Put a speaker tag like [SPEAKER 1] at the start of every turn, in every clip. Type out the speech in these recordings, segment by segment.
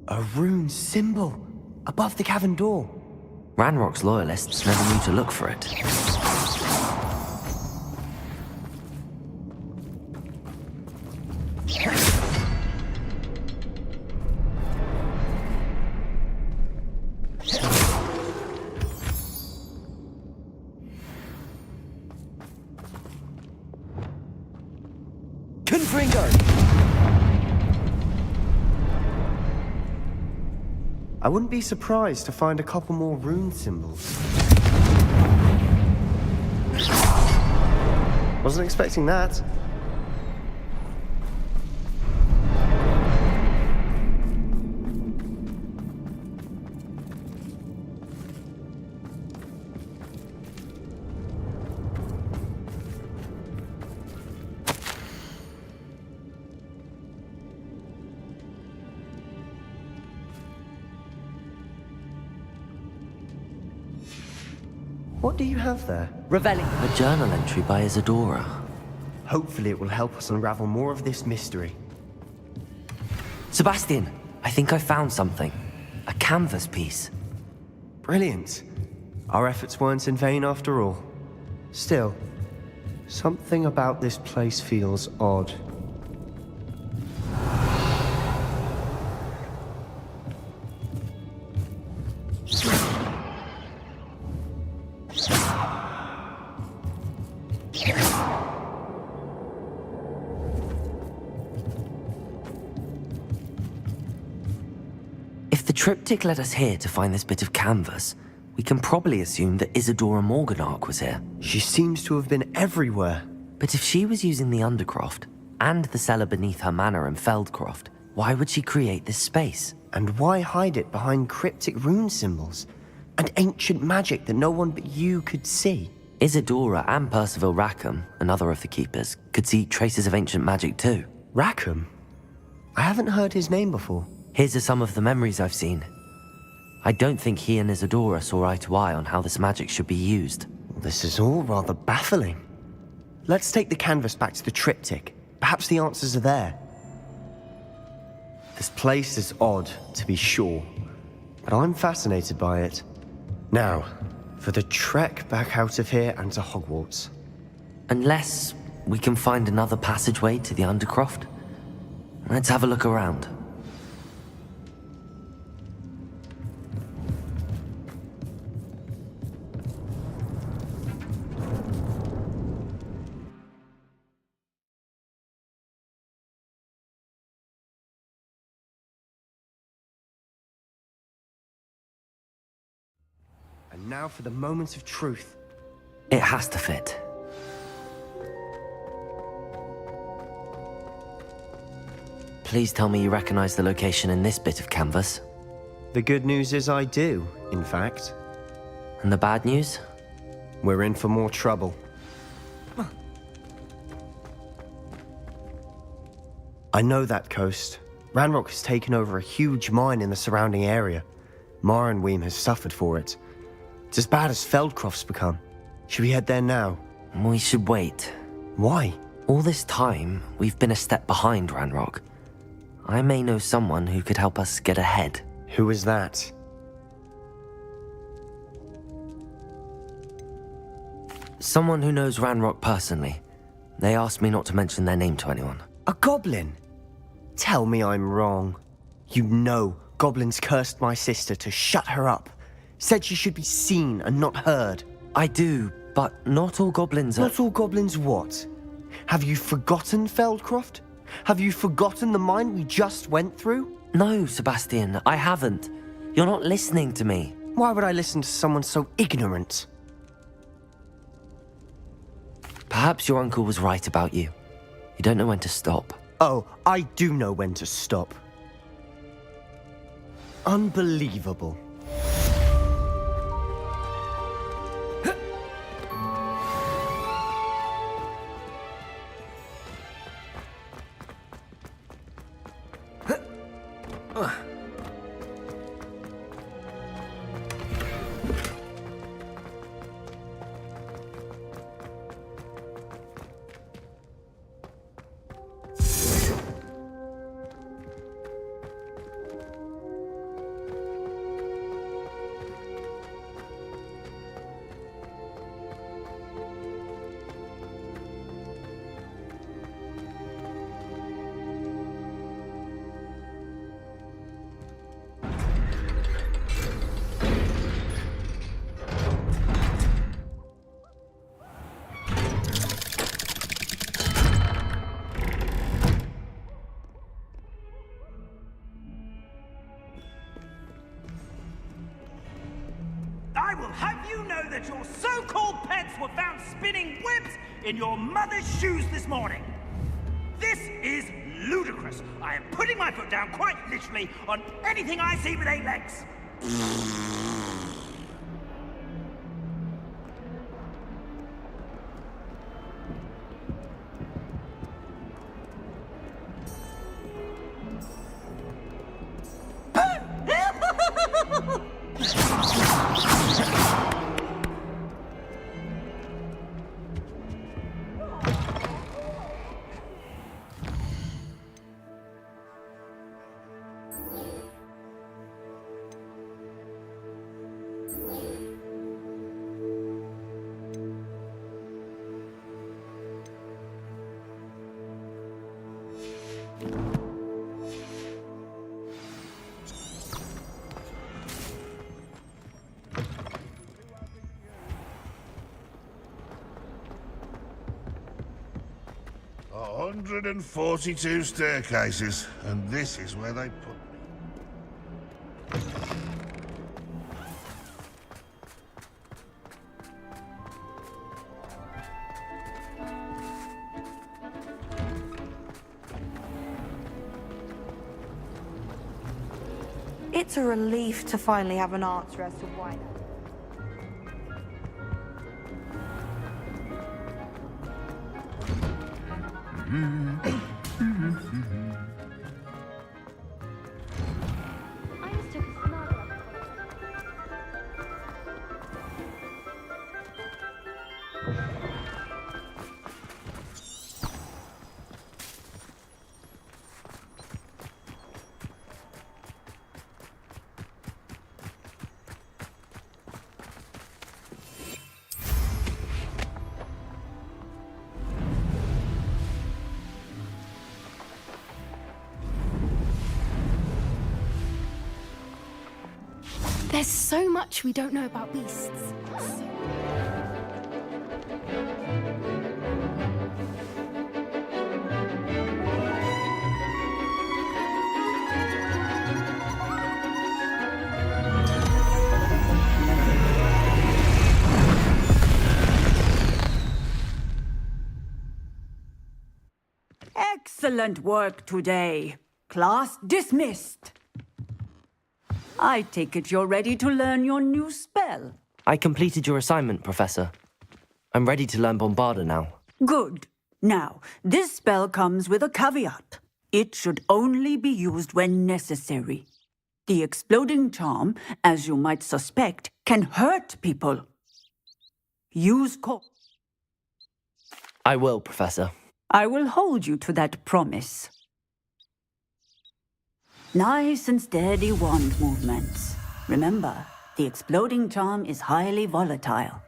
[SPEAKER 1] A rune symbol above the cavern door.
[SPEAKER 2] Ranrock's loyalists never knew to look for it.
[SPEAKER 1] I wouldn't be surprised to find a couple more rune symbols. Wasn't expecting that. What do you have there?
[SPEAKER 2] Reveling. A journal entry by Isadora.
[SPEAKER 1] Hopefully it will help us unravel more of this mystery.
[SPEAKER 2] Sebastian, I think I found something. A canvas piece.
[SPEAKER 1] Brilliant. Our efforts weren't in vain after all. Still, something about this place feels odd.
[SPEAKER 2] If the triptych led us here to find this bit of canvas, we can probably assume that Isadora Morganach was here.
[SPEAKER 1] She seems to have been everywhere.
[SPEAKER 2] But if she was using the Undercroft, and the cellar beneath her manor in Feldcroft, why would she create this space?
[SPEAKER 1] And why hide it behind cryptic rune symbols? And ancient magic that no one but you could see?
[SPEAKER 2] Isadora and Percival Rackham, another of the Keepers, could see traces of ancient magic too.
[SPEAKER 1] Rackham? I haven't heard his name before.
[SPEAKER 2] His are some of the memories I've seen. I don't think he and Isadora saw eye to eye on how this magic should be used.
[SPEAKER 1] This is all rather baffling. Let's take the canvas back to the triptych. Perhaps the answers are there. This place is odd, to be sure, but I'm fascinated by it. Now, for the trek back out of here and to Hogwarts.
[SPEAKER 2] Unless we can find another passageway to the Undercroft. Let's have a look around.
[SPEAKER 1] And now for the moment of truth.
[SPEAKER 2] It has to fit. Please tell me you recognize the location in this bit of canvas.
[SPEAKER 1] The good news is I do, in fact.
[SPEAKER 2] And the bad news?
[SPEAKER 1] We're in for more trouble. I know that coast. Ranrock has taken over a huge mine in the surrounding area. Marrenweem has suffered for it. It's as bad as Feldcroft's become. Should we head there now?
[SPEAKER 2] We should wait.
[SPEAKER 1] Why?
[SPEAKER 2] All this time, we've been a step behind Ranrock. I may know someone who could help us get ahead.
[SPEAKER 1] Who is that?
[SPEAKER 2] Someone who knows Ranrock personally. They asked me not to mention their name to anyone.
[SPEAKER 1] A goblin? Tell me I'm wrong. You know goblins cursed my sister to shut her up. Said she should be seen and not heard.
[SPEAKER 2] I do, but not all goblins are...
[SPEAKER 1] Not all goblins what? Have you forgotten Feldcroft? Have you forgotten the mine we just went through?
[SPEAKER 2] No, Sebastian, I haven't. You're not listening to me.
[SPEAKER 1] Why would I listen to someone so ignorant?
[SPEAKER 2] Perhaps your uncle was right about you. You don't know when to stop.
[SPEAKER 1] Oh, I do know when to stop. Unbelievable.
[SPEAKER 3] you know that your so-called pets were found spinning webs in your mother's shoes this morning? This is ludicrous. I am putting my foot down quite literally on anything I see with 8 legs.
[SPEAKER 4] A 142 staircases, and this is where they put me.
[SPEAKER 5] It's a relief to finally have an answer as to why that.
[SPEAKER 6] I just took a smile. There's so much we don't know about beasts.
[SPEAKER 7] Excellent work today. Class dismissed. I take it you're ready to learn your new spell.
[SPEAKER 2] I completed your assignment, Professor. I'm ready to learn Bombarda now.
[SPEAKER 7] Good. Now, this spell comes with a caveat. It should only be used when necessary. The exploding charm, as you might suspect, can hurt people. Use caution.
[SPEAKER 2] I will, Professor.
[SPEAKER 7] I will hold you to that promise. Nice and steady wand movements. Remember, the exploding charm is highly volatile.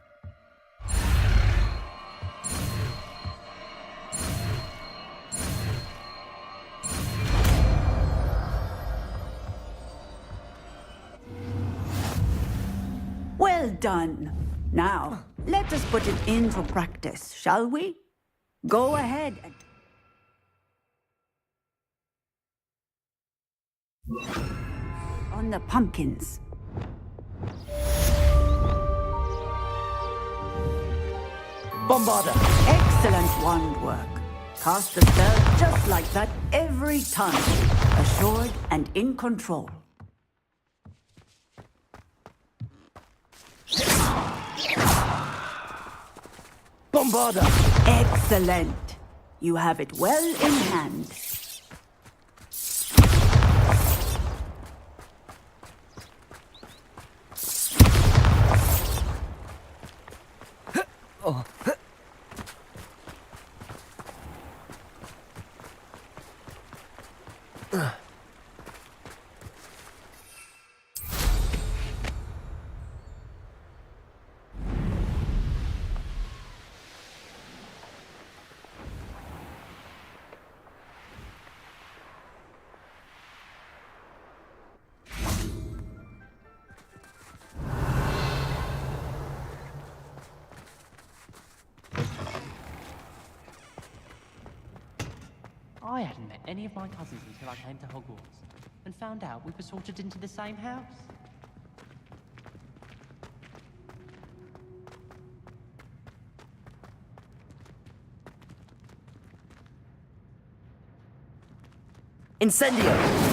[SPEAKER 7] Well done. Now, let us put it into practice, shall we? Go ahead and... on the pumpkins.
[SPEAKER 2] Bombarda!
[SPEAKER 7] Excellent wand work. Cast the spell just like that every time. Assured and in control.
[SPEAKER 2] Bombarda!
[SPEAKER 7] Excellent. You have it well in hand.
[SPEAKER 8] I hadn't met any of my cousins until I came to Hogwarts, and found out we were sorted into the same house.
[SPEAKER 2] Incendio!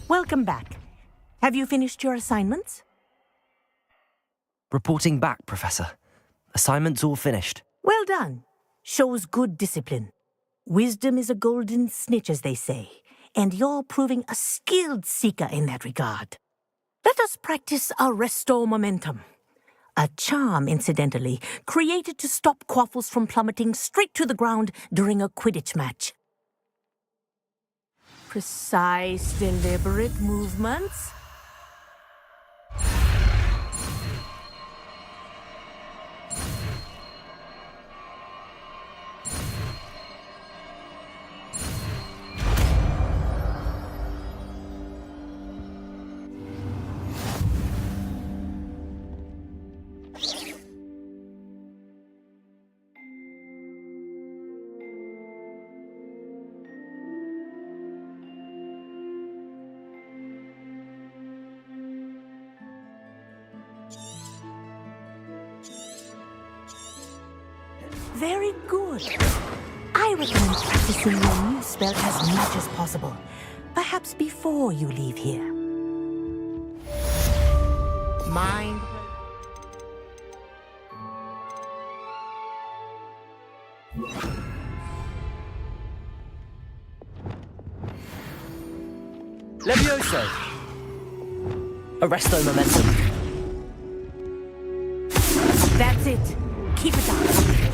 [SPEAKER 9] Welcome back. Have you finished your assignments?
[SPEAKER 2] Reporting back, Professor. Assignment's all finished.
[SPEAKER 9] Well done. Shows good discipline. Wisdom is a golden snitch, as they say, and you're proving a skilled seeker in that regard. Let us practice our Restore Momentum. A charm, incidentally, created to stop Quaffles from plummeting straight to the ground during a Quidditch match. Precise, deliberate movements. Very good. I recommend practicing your new spell as much as possible. Perhaps before you leave here. Mind.
[SPEAKER 2] Levioso! Arresto Momentum.
[SPEAKER 9] That's it. Keep it up.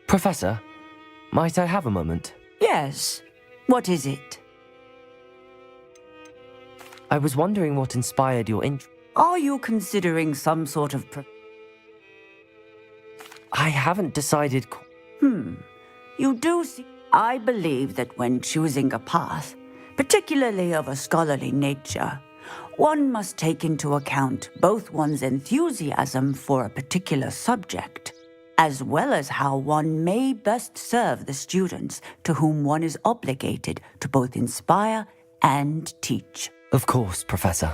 [SPEAKER 2] Professor, might I have a moment?
[SPEAKER 7] Yes. What is it?
[SPEAKER 2] I was wondering what inspired your interest.
[SPEAKER 7] Are you considering some sort of...
[SPEAKER 2] I haven't decided.
[SPEAKER 7] You do see... I believe that when choosing a path, particularly of a scholarly nature, one must take into account both one's enthusiasm for a particular subject, as well as how one may best serve the students to whom one is obligated to both inspire and teach.
[SPEAKER 2] Of course, Professor.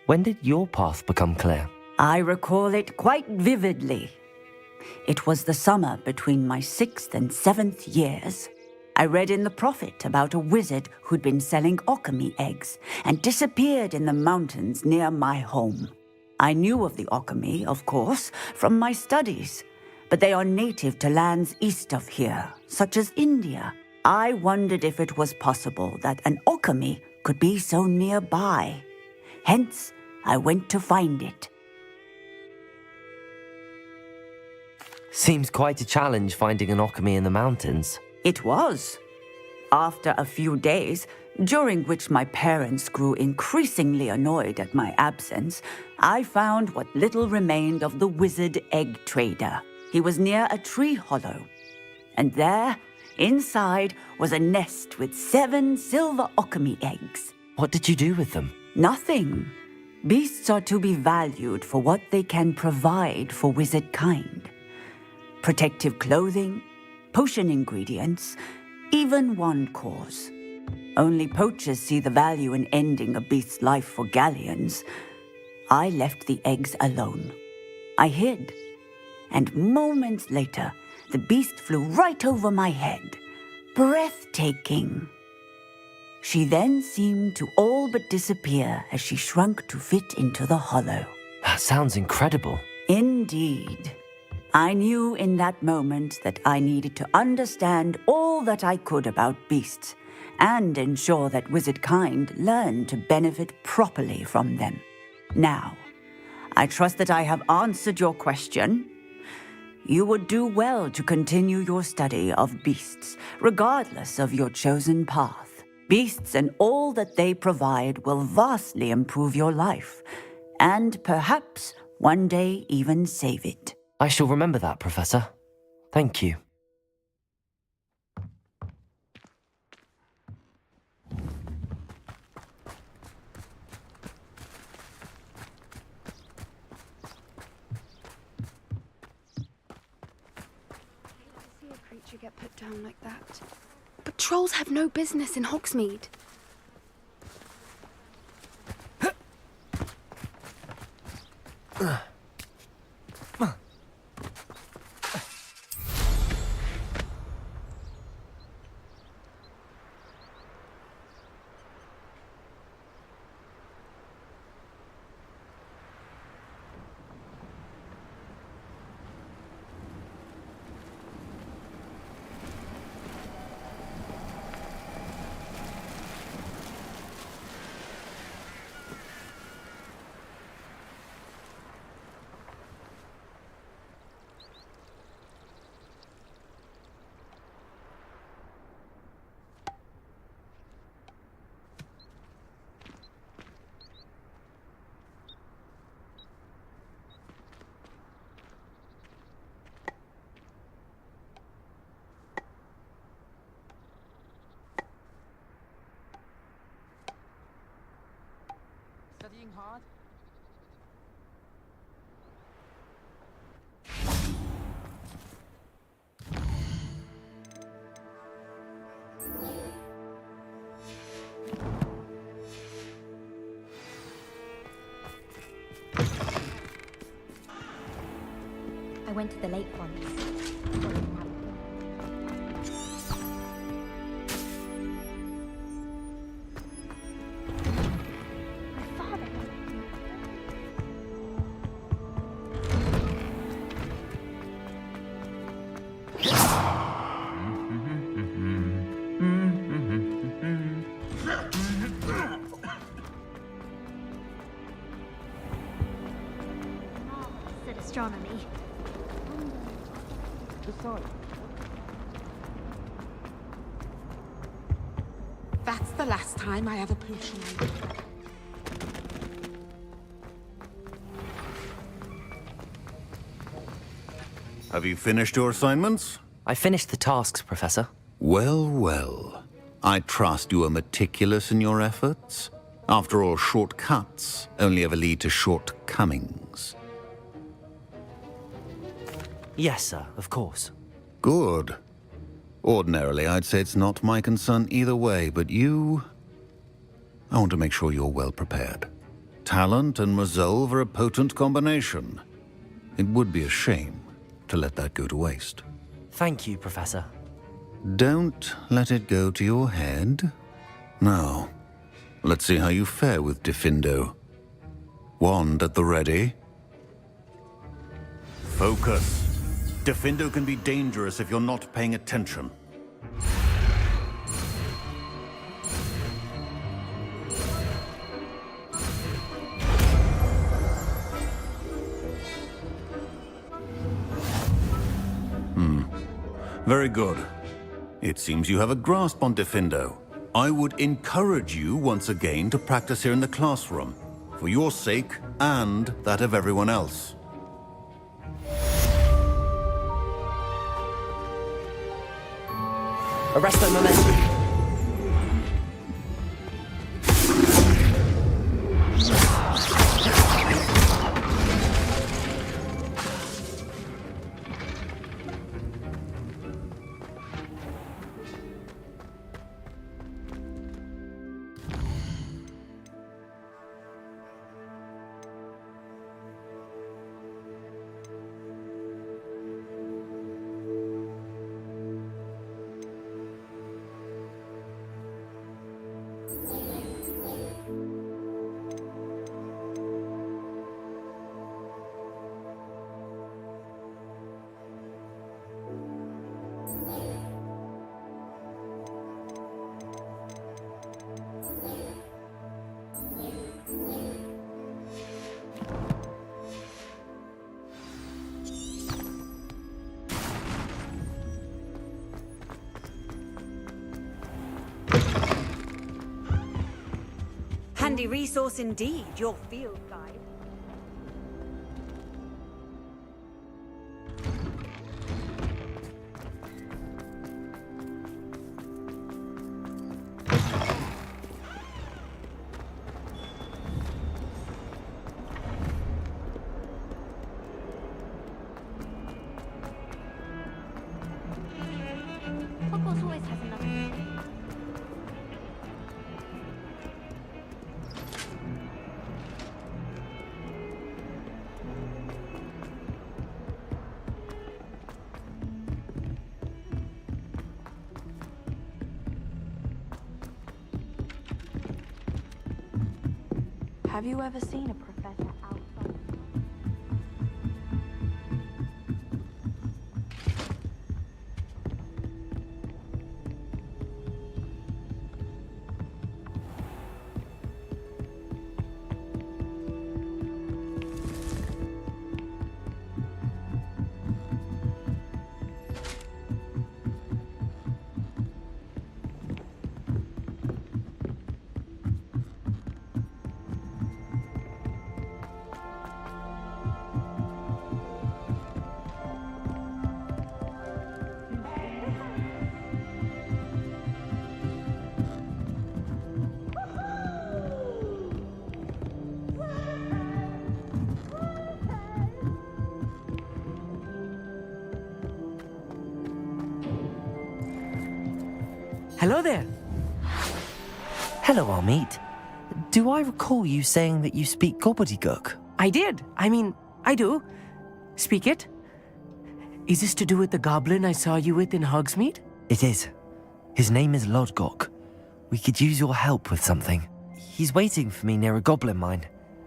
[SPEAKER 2] When did your path become clear?
[SPEAKER 7] I recall it quite vividly. It was the summer between my 6th and 7th years. I read in the Prophet about a wizard who'd been selling alchemy eggs and disappeared in the mountains near my home. I knew of the alchemy, of course, from my studies, but they are native to lands east of here, such as India. I wondered if it was possible that an alchemy could be so nearby. Hence, I went to find it.
[SPEAKER 2] Seems quite a challenge finding an alchemy in the mountains.
[SPEAKER 7] It was. After a few days, during which my parents grew increasingly annoyed at my absence, I found what little remained of the wizard egg trader. He was near a tree hollow, and there, inside, was a nest with 7 silver alchemy eggs.
[SPEAKER 2] What did you do with them?
[SPEAKER 7] Nothing. Beasts are to be valued for what they can provide for wizard kind. Protective clothing, potion ingredients, even wand cores. Only poachers see the value in ending a beast's life for galleons. I left the eggs alone. I hid, and moments later, the beast flew right over my head. Breathtaking. She then seemed to all but disappear as she shrunk to fit into the hollow.
[SPEAKER 2] That sounds incredible.
[SPEAKER 7] Indeed. I knew in that moment that I needed to understand all that I could about beasts and ensure that wizard kind learned to benefit properly from them. Now, I trust that I have answered your question. You would do well to continue your study of beasts, regardless of your chosen path. Beasts and all that they provide will vastly improve your life, and perhaps one day even save it.
[SPEAKER 2] I shall remember that, Professor. Thank you.
[SPEAKER 6] See a creature get put down like that. But trolls have no business in Hogsmeade.
[SPEAKER 8] Studying hard?
[SPEAKER 10] I went to the lake once. What didn't happen? My father. Said astronomy.
[SPEAKER 11] That's the last time I have a potion.
[SPEAKER 4] Have you finished your assignments?
[SPEAKER 2] I finished the tasks, Professor.
[SPEAKER 12] Well, well. I trust you are meticulous in your efforts. After all, shortcuts only ever lead to shortcomings.
[SPEAKER 2] Yes, sir, of course.
[SPEAKER 12] Good. Ordinarily, I'd say it's not my concern either way, but you... I want to make sure you're well prepared. Talent and resolve are a potent combination. It would be a shame to let that go to waste.
[SPEAKER 2] Thank you, Professor.
[SPEAKER 12] Don't let it go to your head. Now, let's see how you fare with Diffindo. Wand at the ready.
[SPEAKER 4] Focus. Diffindo can be dangerous if you're not paying attention. Very good. It seems you have a grasp on Diffindo. I would encourage you once again to practice here in the classroom, for your sake and that of everyone else.
[SPEAKER 2] Arresto momentum.
[SPEAKER 7] Handy resource indeed, your field guide.
[SPEAKER 10] Hogwarts always has another.
[SPEAKER 5] Have you ever seen a professor outside?
[SPEAKER 13] Hello there.
[SPEAKER 2] Hello, Amit. Do I recall you saying that you speak gobbledygook?
[SPEAKER 13] I did. I do. Speak it. Is this to do with the goblin I saw you with in Hogsmeade?
[SPEAKER 2] It is. His name is Lodgok. We could use your help with something. He's waiting for me near a goblin mine.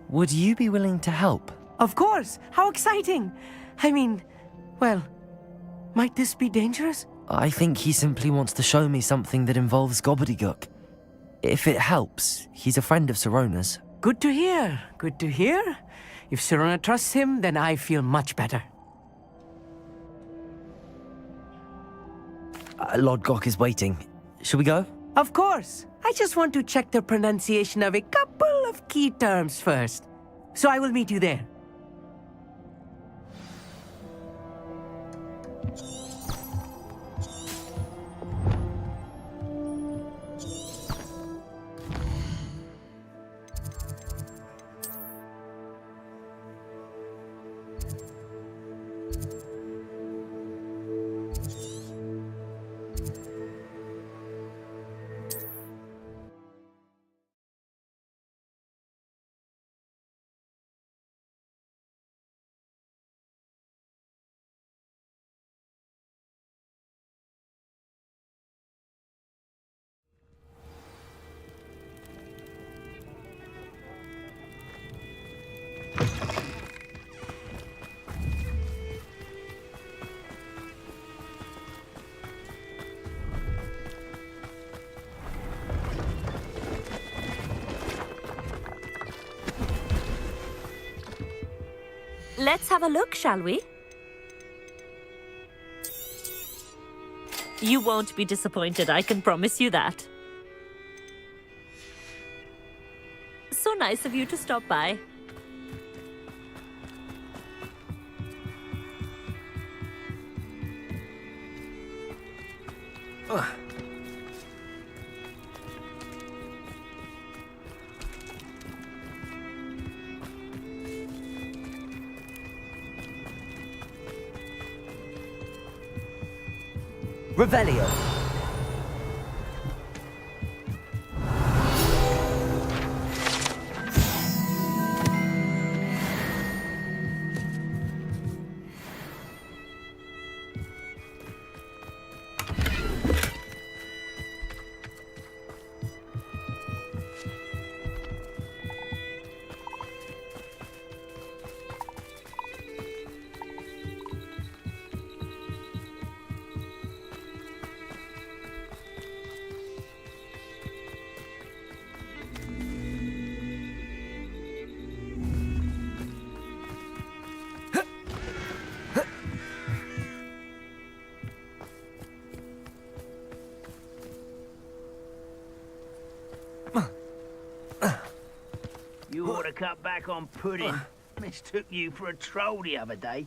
[SPEAKER 2] Would you be willing to help?
[SPEAKER 13] Of course. How exciting. Well, might this be dangerous?
[SPEAKER 2] I think he simply wants to show me something that involves gobbledygook. If it helps, he's a friend of Sirona's.
[SPEAKER 13] Good to hear. Good to hear. If Sirona trusts him, then I feel much better.
[SPEAKER 2] Lodgok is waiting. Shall we go?
[SPEAKER 13] Of course. I just want to check the pronunciation of a couple of key terms first. So I will meet you there.
[SPEAKER 9] Let's have a look, shall we? You won't be disappointed, I can promise you that. So nice of you to stop by.
[SPEAKER 2] Revelio.
[SPEAKER 3] You ought to cut back on pudding. Mistook you for a troll the other day.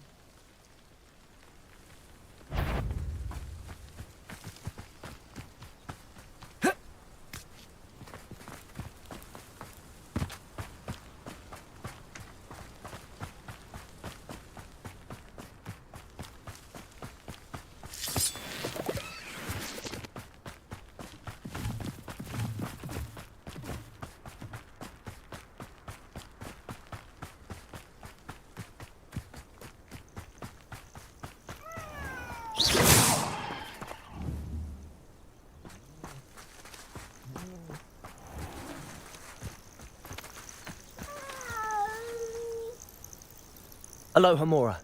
[SPEAKER 2] Aloha, Mora.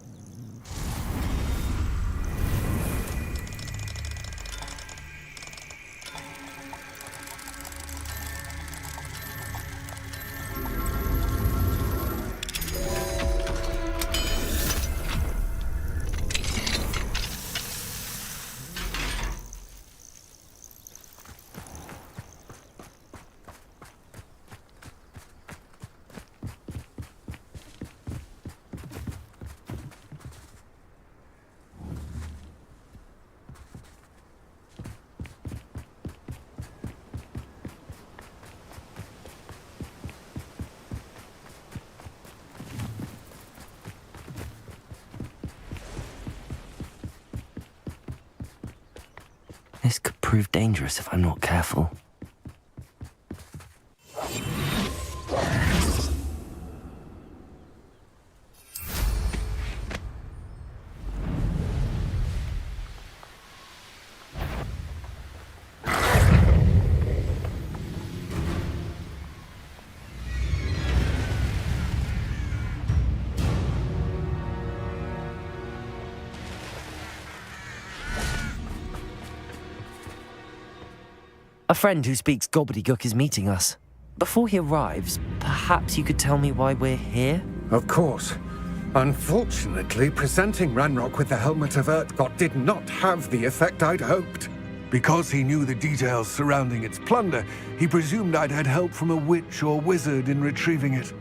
[SPEAKER 2] This could prove dangerous if I'm not careful. A friend who speaks gobbledygook is meeting us. Before he arrives, perhaps you could tell me why we're here?
[SPEAKER 14] Of course. Unfortunately, presenting Ranrock with the Helmet of Urtkot did not have the effect I'd hoped. Because he knew the details surrounding its plunder, he presumed I'd had help from a witch or wizard in retrieving it.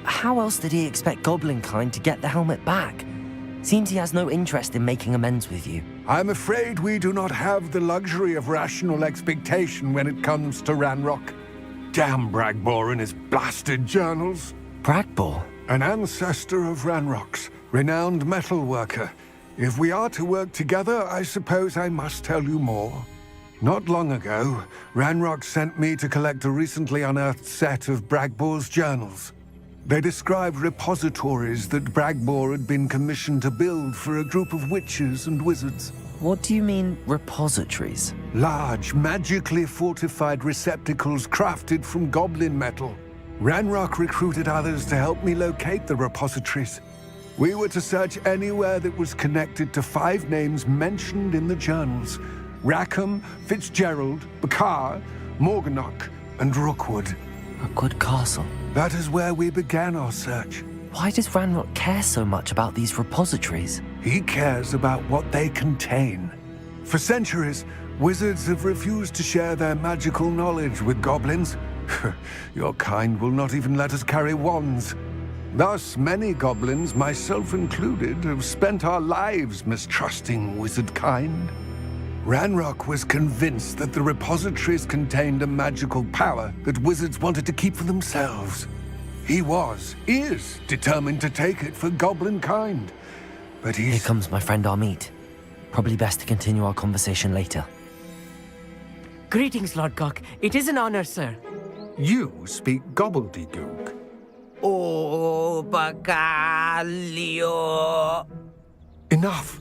[SPEAKER 2] How else did he expect Goblinkind to get the helmet back? Seems he has no interest in making amends with you.
[SPEAKER 14] I'm afraid we do not have the luxury of rational expectation when it comes to Ranrock. Damn Bragbor and his blasted journals.
[SPEAKER 2] Bragbor?
[SPEAKER 14] An ancestor of Ranrock's, renowned metal worker. If we are to work together, I suppose I must tell you more. Not long ago, Ranrock sent me to collect a recently unearthed set of Bragbor's journals. They described repositories that Bragbor had been commissioned to build for a group of witches and wizards.
[SPEAKER 2] What do you mean, repositories?
[SPEAKER 14] Large, magically fortified receptacles crafted from goblin metal. Ranrock recruited others to help me locate the repositories. We were to search anywhere that was connected to 5 names mentioned in the journals: Rackham, Fitzgerald, Bakar, Morganach, and Rookwood.
[SPEAKER 2] A good castle.
[SPEAKER 14] That is where we began our search.
[SPEAKER 2] Why does Ranrock care so much about these repositories?
[SPEAKER 14] He cares about what they contain. For centuries, wizards have refused to share their magical knowledge with goblins. Your kind will not even let us carry wands. Thus, many goblins, myself included, have spent our lives mistrusting wizard kind. Ranrock was convinced that the repositories contained a magical power that wizards wanted to keep for themselves. He is determined to take it for goblin kind. But
[SPEAKER 2] Here comes my friend Amit. Probably best to continue our conversation later.
[SPEAKER 13] Greetings, Lord Gok. It is an honor, sir.
[SPEAKER 14] You speak gobbledygook.
[SPEAKER 9] Oh, Bacalio.
[SPEAKER 14] Enough.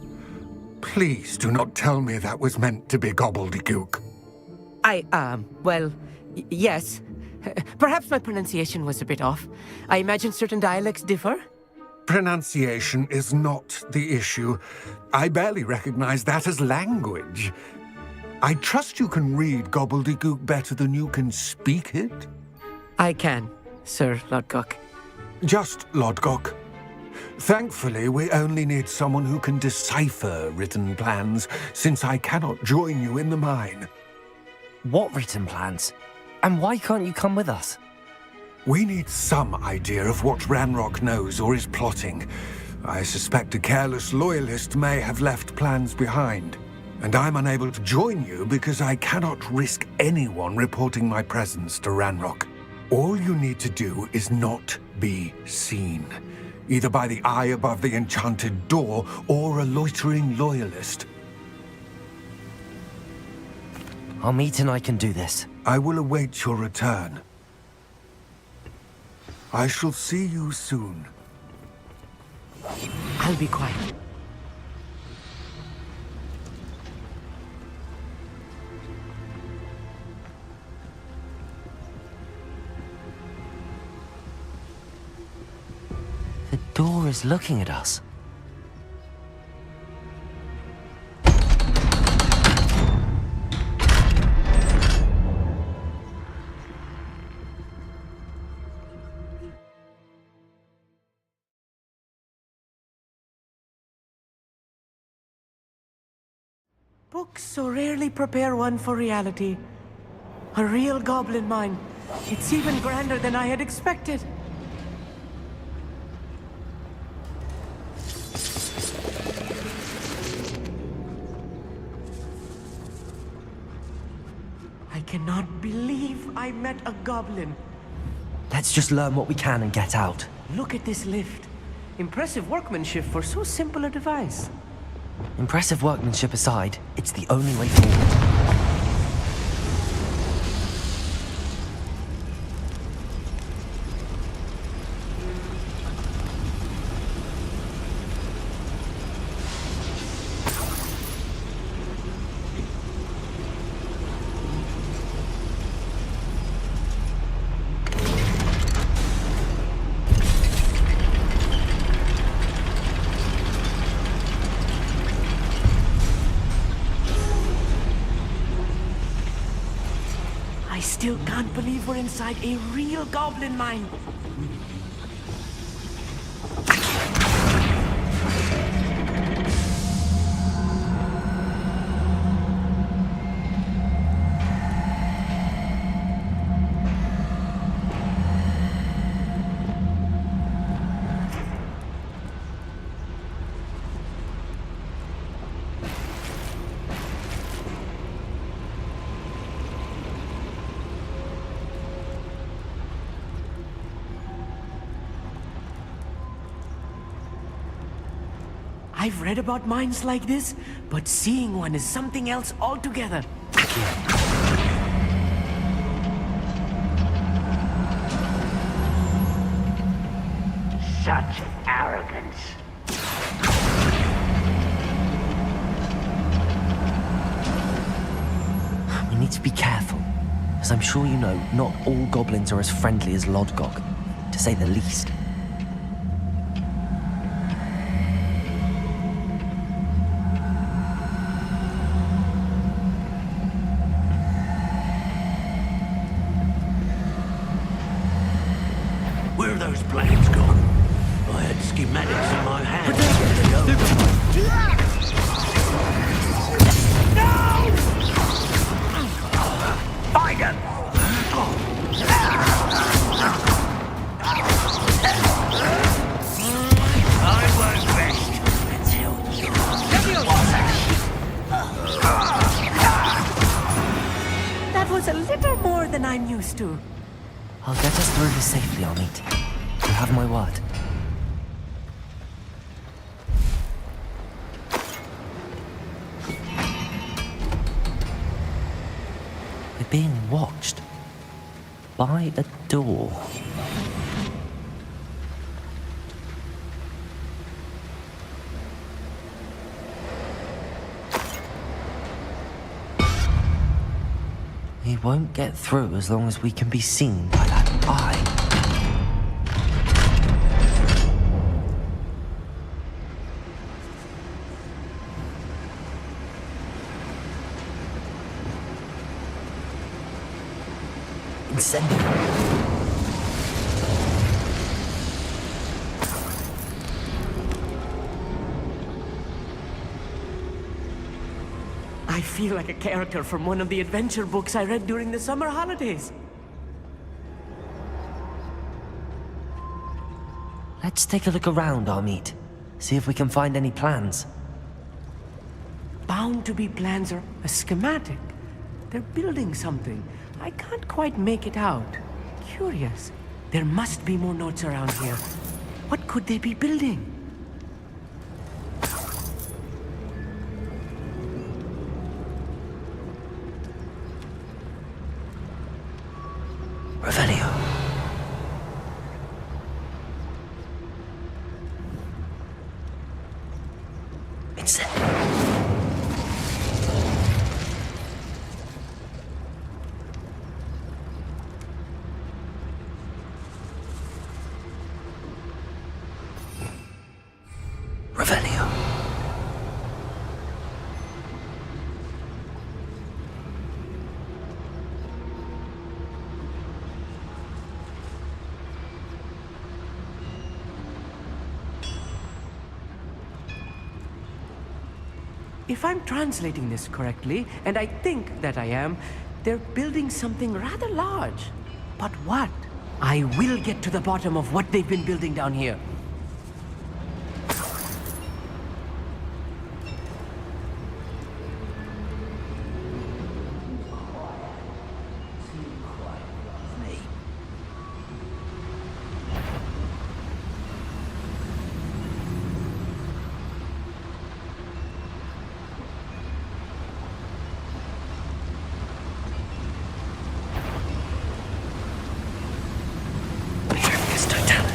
[SPEAKER 14] Please do not tell me that was meant to be gobbledygook.
[SPEAKER 13] Yes. Perhaps my pronunciation was a bit off. I imagine certain dialects differ?
[SPEAKER 14] Pronunciation is not the issue. I barely recognize that as language. I trust you can read gobbledygook better than you can speak it?
[SPEAKER 13] I can, Sir Lord Gok.
[SPEAKER 14] Just Lord Gok. Thankfully, we only need someone who can decipher written plans, since I cannot join you in the mine.
[SPEAKER 2] What written plans? And why can't you come with us?
[SPEAKER 14] We need some idea of what Ranrock knows or is plotting. I suspect a careless loyalist may have left plans behind. And I'm unable to join you because I cannot risk anyone reporting my presence to Ranrock. All you need to do is not be seen, either by the eye above the enchanted door or a loitering loyalist.
[SPEAKER 2] Amit and I can do this.
[SPEAKER 14] I will await your return. I shall see you soon.
[SPEAKER 13] I'll be quiet.
[SPEAKER 2] The door is looking at us.
[SPEAKER 13] Books so rarely prepare one for reality. A real goblin mine. It's even grander than I had expected. I cannot believe I met a goblin.
[SPEAKER 2] Let's just learn what we can and get out.
[SPEAKER 13] Look at this lift. Impressive workmanship for so simple a device.
[SPEAKER 2] Impressive workmanship aside, it's the only way forward.
[SPEAKER 13] I still can't believe we're inside a real goblin mine. I've read about mines like this, but seeing one is something else altogether.
[SPEAKER 3] Such arrogance.
[SPEAKER 2] We need to be careful. As I'm sure you know, not all goblins are as friendly as Lodgok, to say the least.
[SPEAKER 3] those plans gone? I had schematics in my hand. No! Find him! I won't rest until you...
[SPEAKER 13] That was a little more than I'm used to.
[SPEAKER 2] I'll get us through this safely, Amit. You have my word. We're being watched. By a door. We won't get through as long as we can be seen by that eye. Incendio.
[SPEAKER 13] I feel like a character from one of the adventure books I read during the summer holidays.
[SPEAKER 2] Let's take a look around, Amit. See if we can find any plans.
[SPEAKER 13] Bound to be plans or a schematic. They're building something. I can't quite make it out. Curious. There must be more notes around here. What could they be building?
[SPEAKER 2] Revelio. Incendio. Revelio.
[SPEAKER 13] If I'm translating this correctly, and I think that I am, they're building something rather large. But what? I will get to the bottom of what they've been building down here.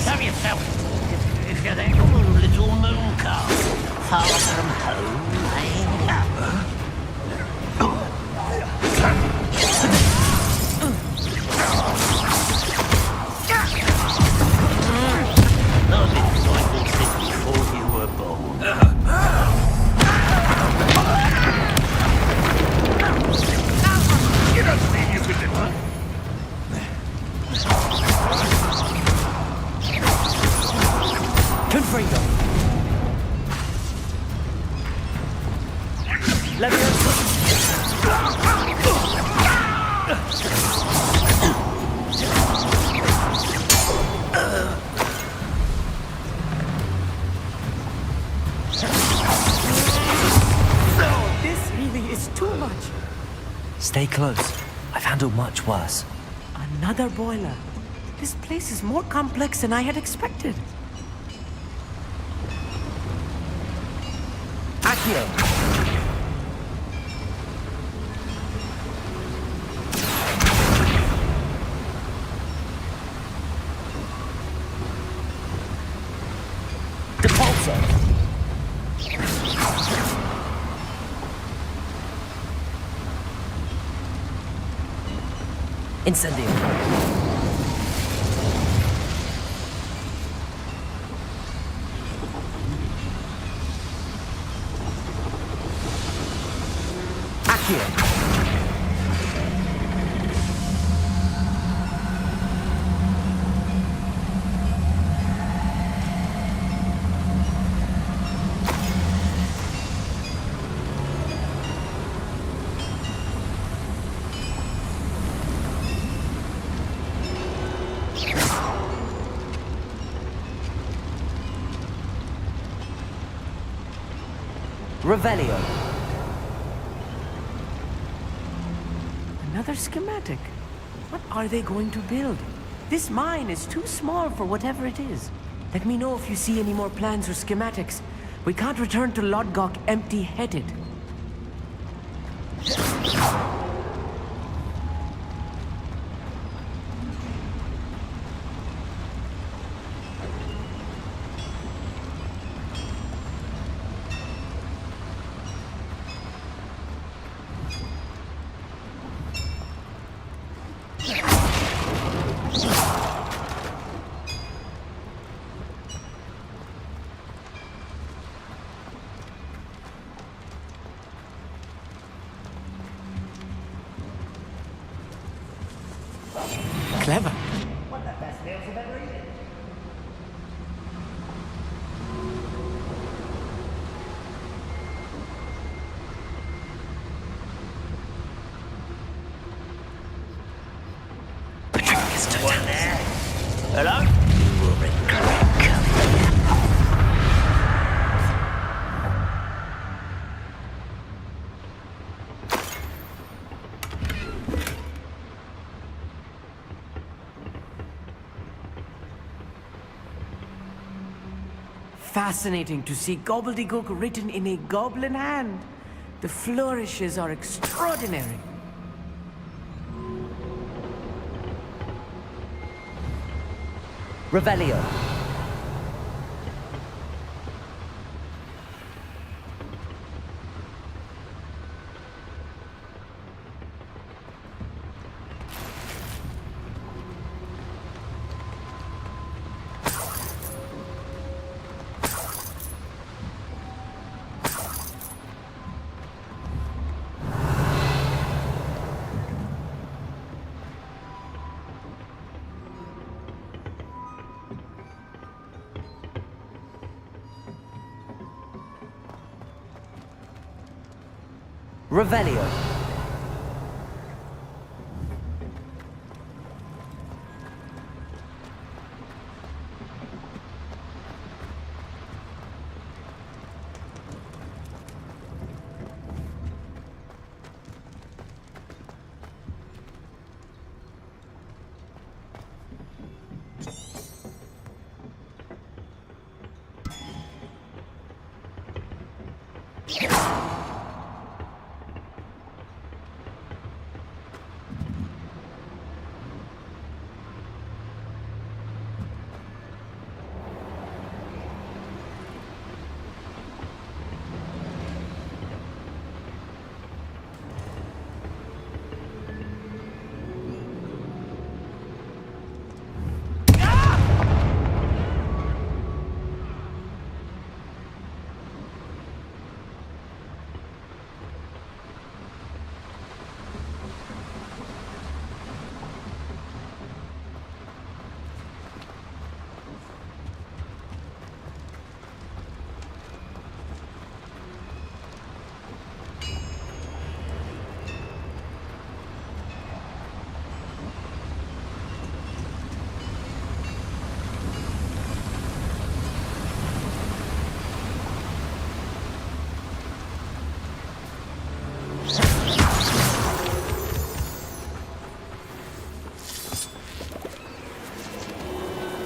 [SPEAKER 3] Have yourself. If you're there, your little moon car. Far from home, I didn't like this before you were born. You don't think you could deliver?
[SPEAKER 2] Confredo.
[SPEAKER 13] This really is too much.
[SPEAKER 2] Stay close. I've handled much worse.
[SPEAKER 13] Another boiler. This place is more complex than I had expected.
[SPEAKER 2] Accio. Depulso. Incendio. Accio. Revelio.
[SPEAKER 13] Another schematic. What are they going to build? This mine is too small for whatever it is. Let me know if you see any more plans or schematics. We can't return to Lodgok empty-headed. Clever.
[SPEAKER 3] One of the best meals I've ever eaten. One there. Hello? You will regret coming.
[SPEAKER 13] Fascinating to see gobbledygook written in a goblin hand. The flourishes are extraordinary.
[SPEAKER 2] Revelio. Revelio.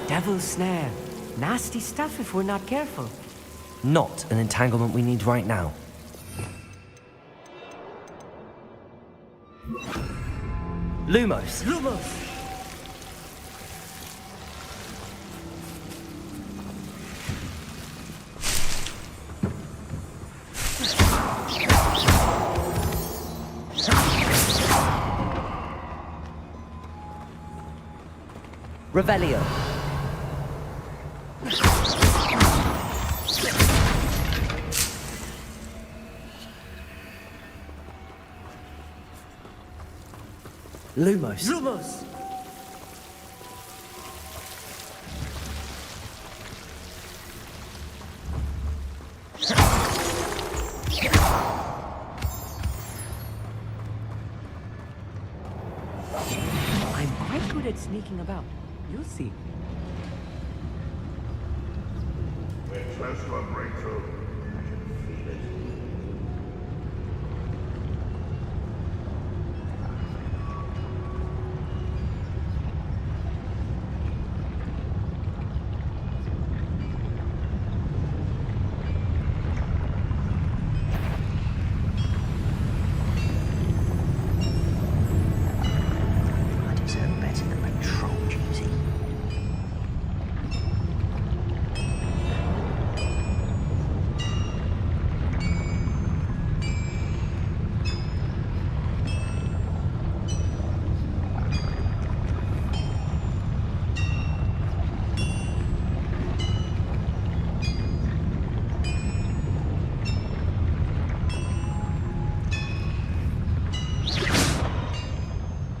[SPEAKER 13] Devil's snare. Nasty stuff if we're not careful.
[SPEAKER 2] Not an entanglement we need right now. Lumos.
[SPEAKER 13] Lumos!
[SPEAKER 2] Revelio. Lumos.
[SPEAKER 13] Lumos! I'm quite good at sneaking about. You'll see.
[SPEAKER 15] We're close to a breakthrough. I can feel it.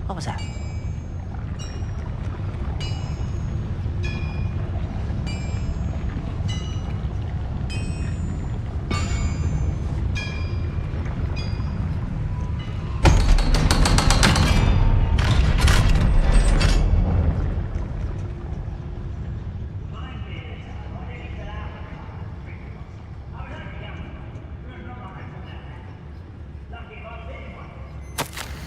[SPEAKER 2] What was that?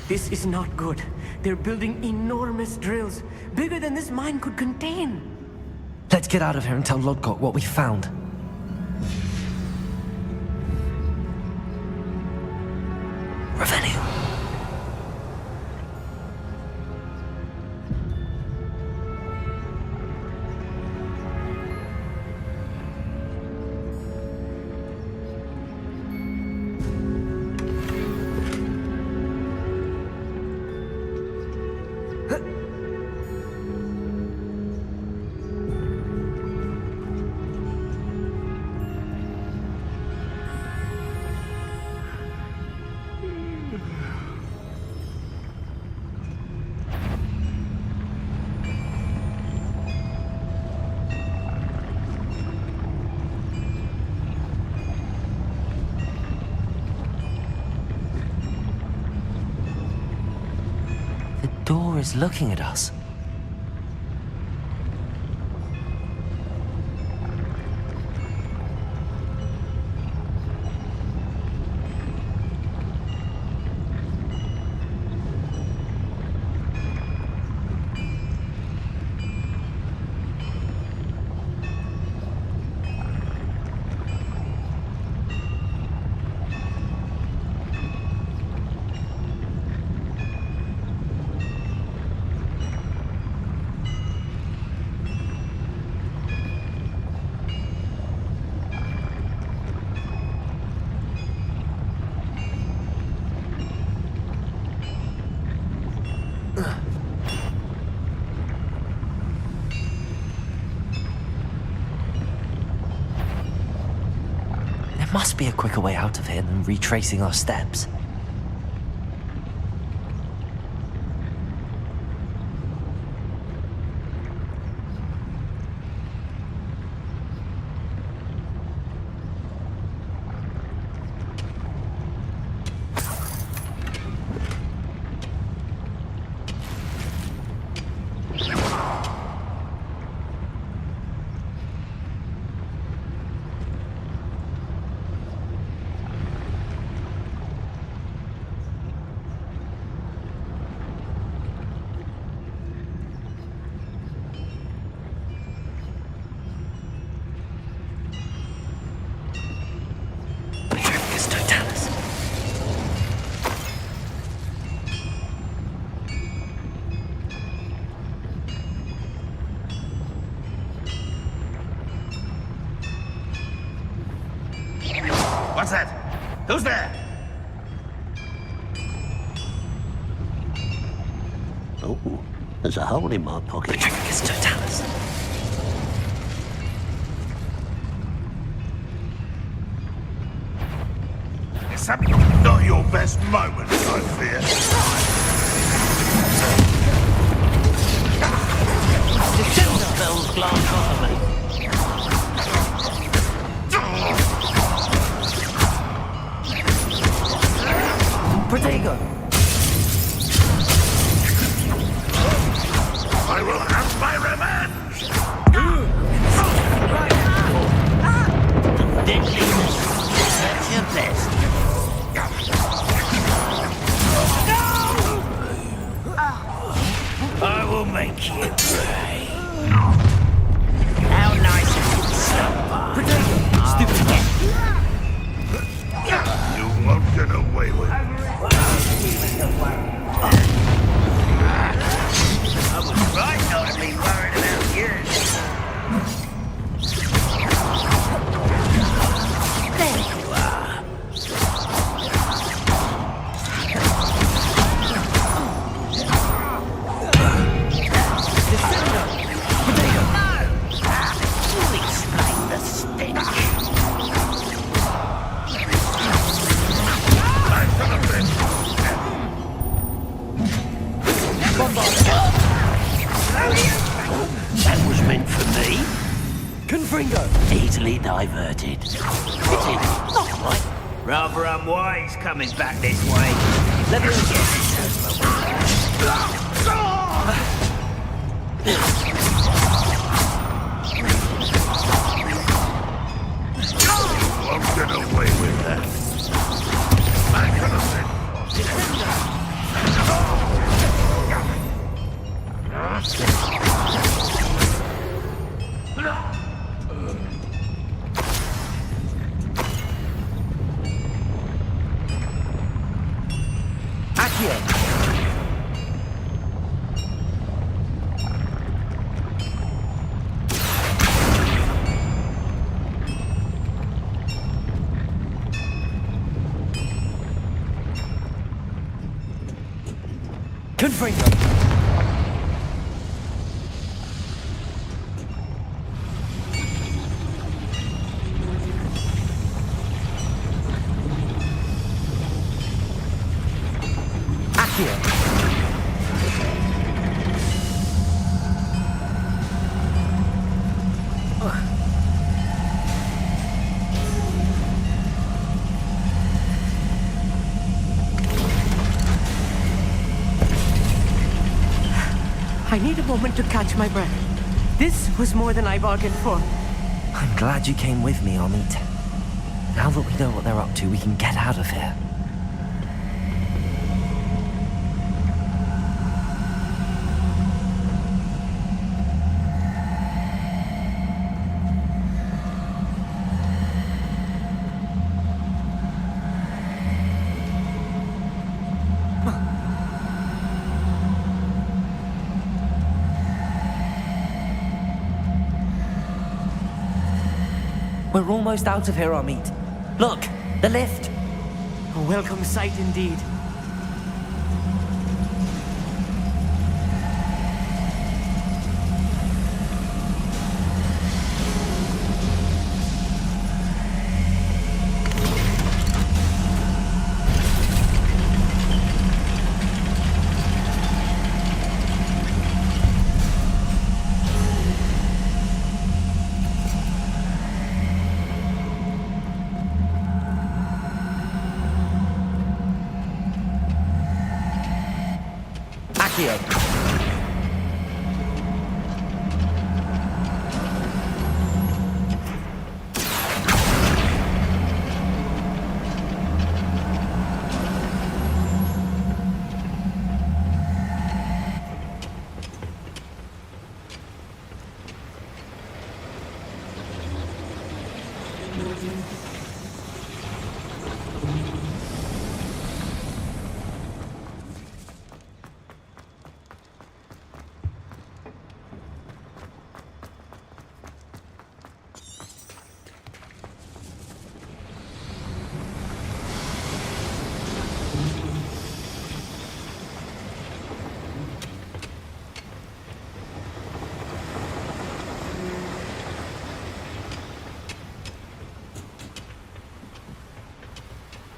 [SPEAKER 13] This is not good. They're building enormous drills, bigger than this mine could contain.
[SPEAKER 2] Let's get out of here and tell Lodgok what we found. Revenue. The door is looking at us. There must be a quicker way out of here than retracing our steps.
[SPEAKER 3] What's that? Who's there?
[SPEAKER 15] Oh, there's a hole in my pocket.
[SPEAKER 2] Petrificus totalis.
[SPEAKER 3] It's not your best moment, I fear.
[SPEAKER 15] Defender spells glance off of me.
[SPEAKER 2] Protego!
[SPEAKER 3] I will have my revenge!
[SPEAKER 15] Deadliness. That's your best.
[SPEAKER 3] I will make you pay.
[SPEAKER 15] How nice of you to stop by.
[SPEAKER 2] Stupid.
[SPEAKER 3] You won't get away with it.
[SPEAKER 15] I was right not to be worried about you. There you are.
[SPEAKER 13] The
[SPEAKER 2] Confringo!
[SPEAKER 15] Easily diverted. Pity. Not quite. Rather unwise coming back this way. Let me get this.
[SPEAKER 12] Won't get away with that.
[SPEAKER 2] Confringo!
[SPEAKER 13] I need a moment to catch my breath. This was more than I bargained for.
[SPEAKER 2] I'm glad you came with me, Amit. Now that we know what they're up to, we can get out of here. We're almost out of here, Amit. Look, the lift.
[SPEAKER 13] A welcome sight indeed.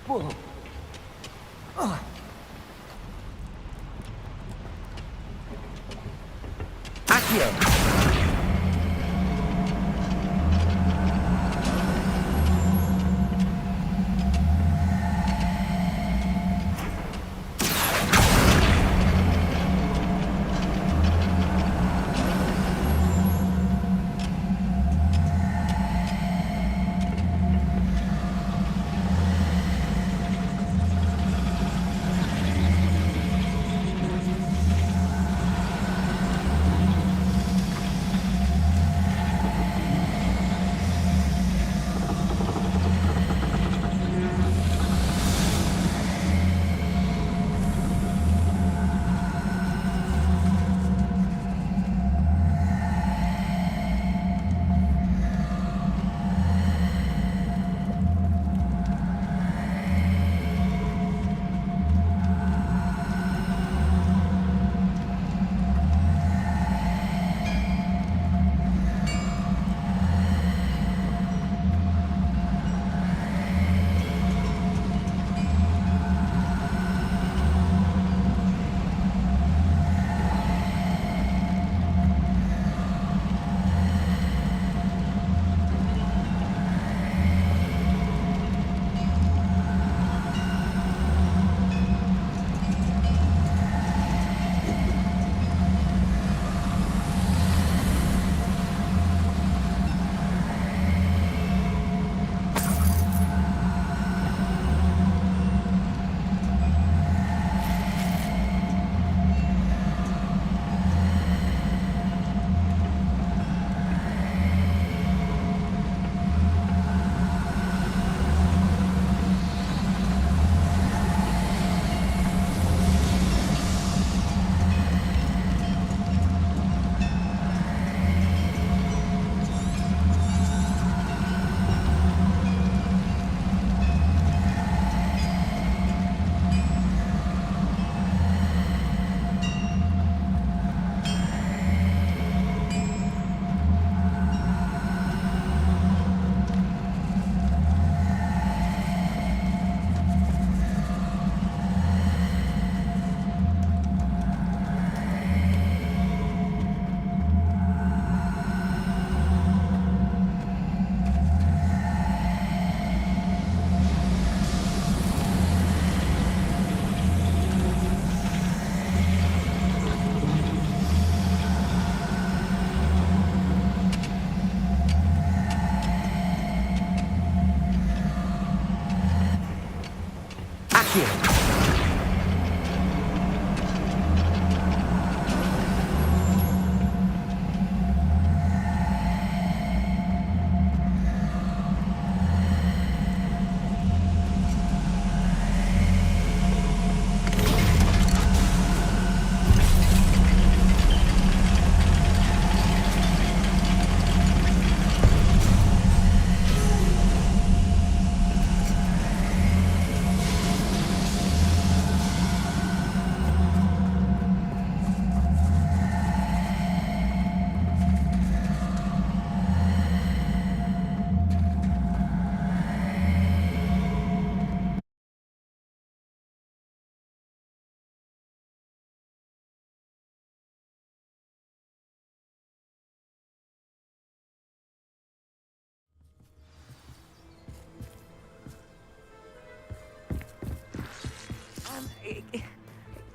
[SPEAKER 2] Whoa. Accio!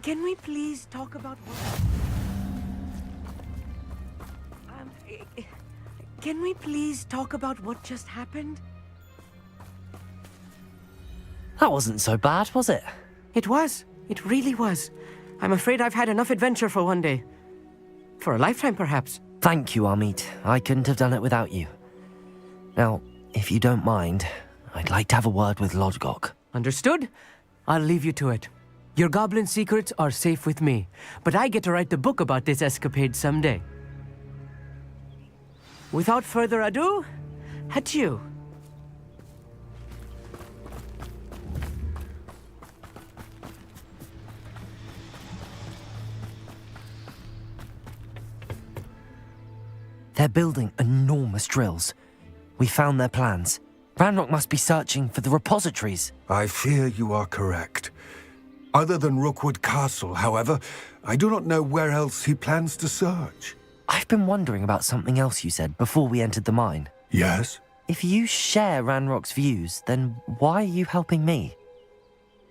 [SPEAKER 13] Can we please talk about what... Can we please talk about what just happened?
[SPEAKER 2] That wasn't so bad, was it?
[SPEAKER 13] It was. It really was. I'm afraid I've had enough adventure for one day. For a lifetime, perhaps.
[SPEAKER 2] Thank you, Amit. I couldn't have done it without you. Now, if you don't mind, I'd like to have a word with Lodgok.
[SPEAKER 13] Understood? I'll leave you to it. Your goblin secrets are safe with me, but I get to write the book about this escapade someday. Without further ado, adieu.
[SPEAKER 2] They're building enormous drills. We found their plans. Ranrock must be searching for the repositories.
[SPEAKER 14] I fear you are correct. Other than Rookwood Castle, however, I do not know where else he plans to search.
[SPEAKER 2] I've been wondering about something else you said before we entered the mine.
[SPEAKER 14] Yes?
[SPEAKER 2] If you share Ranrock's views, then why are you helping me?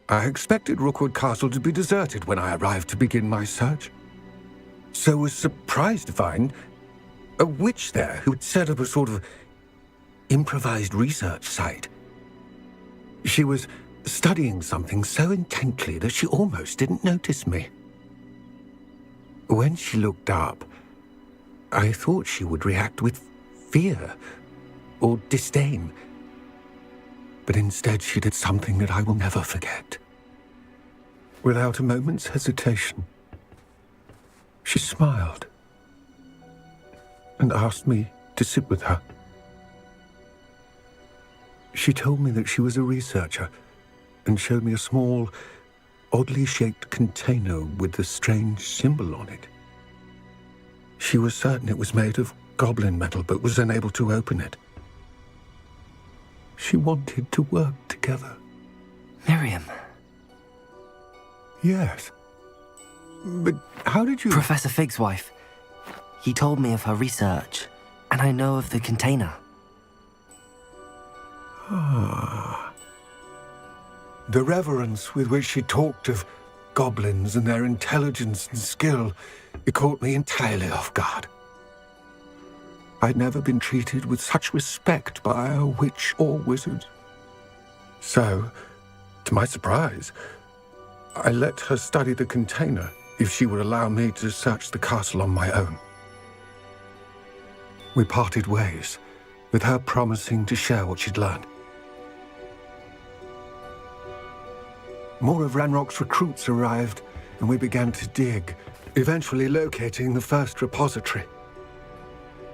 [SPEAKER 14] I expected Rookwood Castle to be deserted when I arrived to begin my search. So was surprised to find a witch there who had set up a sort of improvised research site. She was studying something so intently that she almost didn't notice me. When she looked up, I thought she would react with fear or disdain. But instead she did something that I will never forget. Without a moment's hesitation, she smiled and asked me to sit with her. She told me that she was a researcher and showed me a small, oddly shaped container with a strange symbol on it. She was certain it was made of goblin metal, but was unable to open it. She wanted to work together.
[SPEAKER 2] Miriam.
[SPEAKER 14] Yes. But how did you...
[SPEAKER 2] Professor Fig's wife. He told me of her research, and I know of the container.
[SPEAKER 14] Ah. The reverence with which she talked of goblins and their intelligence and skill, it caught me entirely off guard. I'd never been treated with such respect by a witch or wizard. So, to my surprise, I let her study the container if she would allow me to search the castle on my own. We parted ways, with her promising to share what she'd learned. More of Ranrock's recruits arrived, and we began to dig, eventually locating the first repository.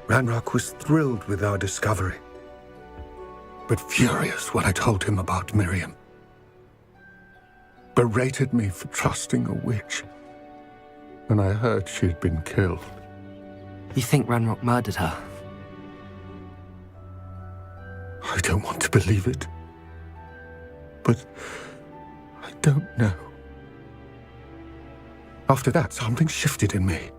[SPEAKER 14] Ranrock was thrilled with our discovery, but furious when I told him about Miriam. Berated me for trusting a witch, and I heard she'd been killed.
[SPEAKER 2] You think Ranrock murdered her?
[SPEAKER 14] I don't want to believe it, but I don't know. After that, something shifted in me.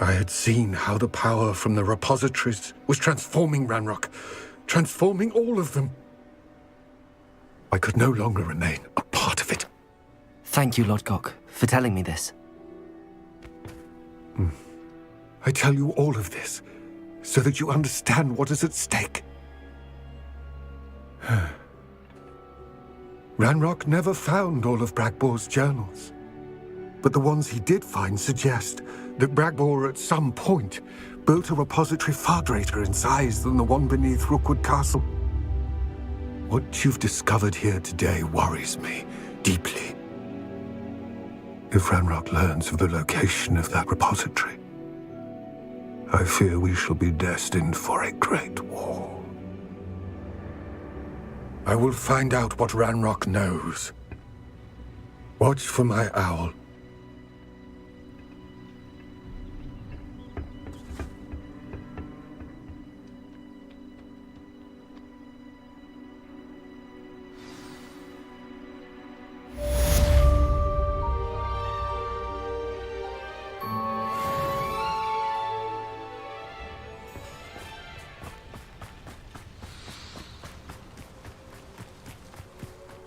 [SPEAKER 14] I had seen how the power from the repositories was transforming Ranrock, transforming all of them. I could no longer remain a part of it.
[SPEAKER 2] Thank you, Lodgok, for telling me this.
[SPEAKER 14] I tell you all of this so that you understand what is at stake. Ranrock never found all of Bragbor's journals, but the ones he did find suggest that Bragbor at some point built a repository far greater in size than the one beneath Rookwood Castle. What you've discovered here today worries me deeply. If Ranrock learns of the location of that repository, I fear we shall be destined for a great war. I will find out what Ranrock knows. Watch for my owl.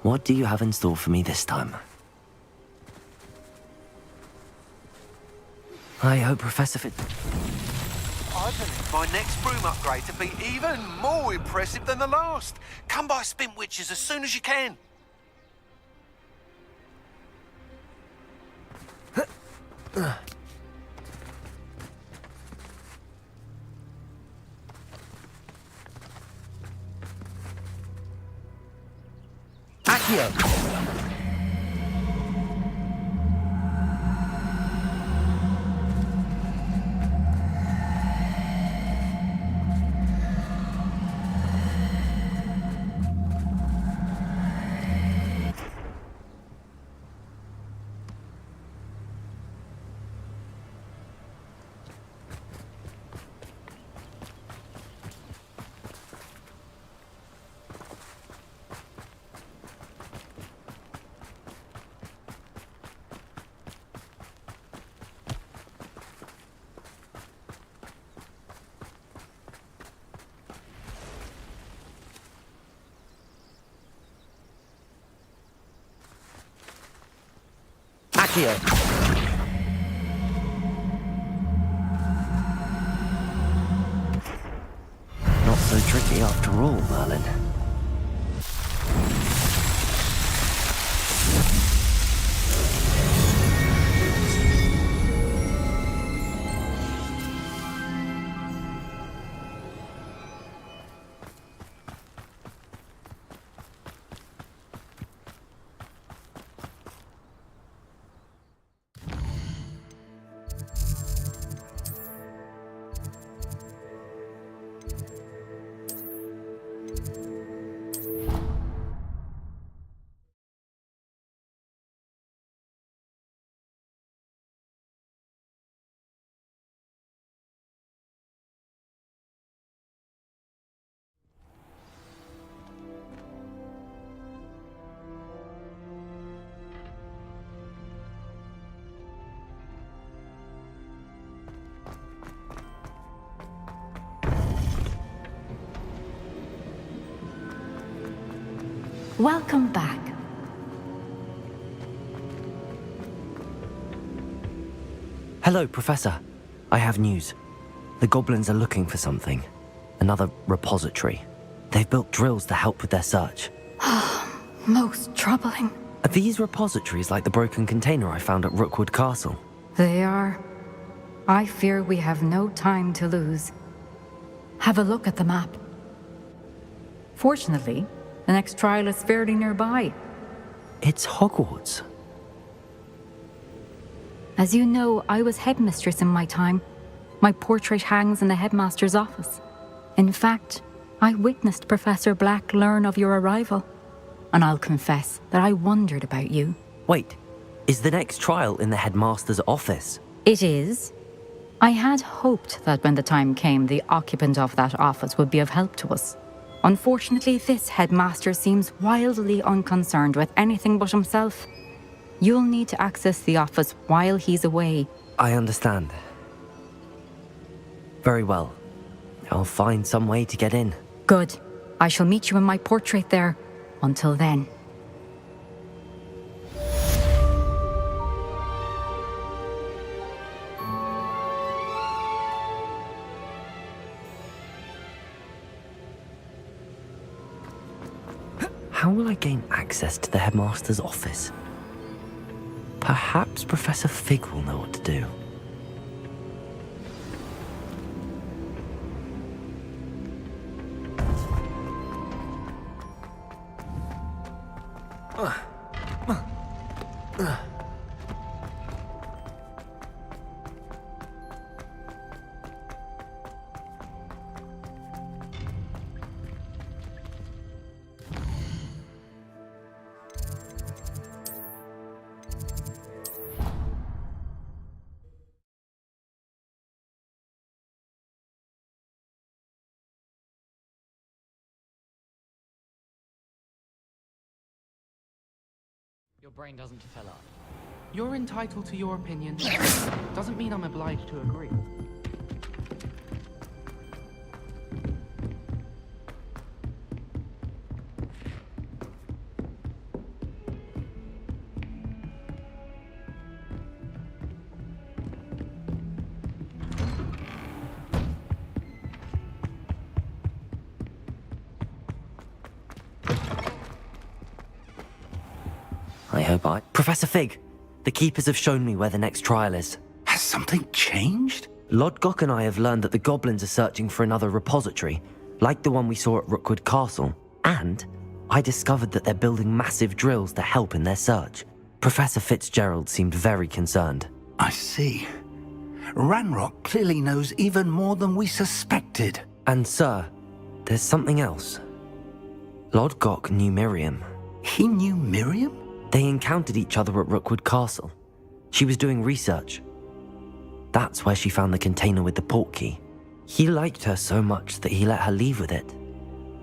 [SPEAKER 2] What do you have in store for me this time? I hope Professor
[SPEAKER 16] I believe my next broom upgrade to be even more impressive than the last. Come by Spintwitches as soon as you can.
[SPEAKER 2] Accio! Accio! Not so tricky after all, Merlin.
[SPEAKER 17] Welcome back.
[SPEAKER 2] Hello, Professor. I have news. The goblins are looking for something. Another repository. They've built drills to help with their search.
[SPEAKER 6] Most troubling.
[SPEAKER 2] Are these repositories like the broken container I found at Rookwood Castle?
[SPEAKER 6] They are. I fear we have no time to lose. Have a look at the map. Fortunately, the next trial is fairly nearby.
[SPEAKER 2] It's Hogwarts.
[SPEAKER 6] As you know, I was headmistress in my time. My portrait hangs in the headmaster's office. In fact, I witnessed Professor Black learn of your arrival. And I'll confess that I wondered about you.
[SPEAKER 2] Wait, is the next trial in the headmaster's office?
[SPEAKER 6] It is. I had hoped that when the time came, the occupant of that office would be of help to us. Unfortunately, this headmaster seems wildly unconcerned with anything but himself. You'll need to access the office while he's away.
[SPEAKER 2] I understand. Very well. I'll find some way to get in.
[SPEAKER 6] Good. I shall meet you in my portrait there. Until then.
[SPEAKER 2] How will I gain access to the headmaster's office? Perhaps Professor Fig will know what to do.
[SPEAKER 8] Your brain doesn't fill up. You're entitled to your opinion. Doesn't mean I'm obliged to agree.
[SPEAKER 2] Professor Fig, the Keepers have shown me where the next trial is.
[SPEAKER 15] Has something changed?
[SPEAKER 2] Lodgok and I have learned that the goblins are searching for another repository, like the one we saw at Rookwood Castle. And I discovered that they're building massive drills to help in their search. Professor Fitzgerald seemed very concerned.
[SPEAKER 15] I see. Ranrock clearly knows even more than we suspected.
[SPEAKER 2] And sir, there's something else. Lodgok knew Miriam.
[SPEAKER 15] He knew Miriam?
[SPEAKER 2] They encountered each other at Rookwood Castle. She was doing research. That's where she found the container with the portkey. He liked her so much that he let her leave with it,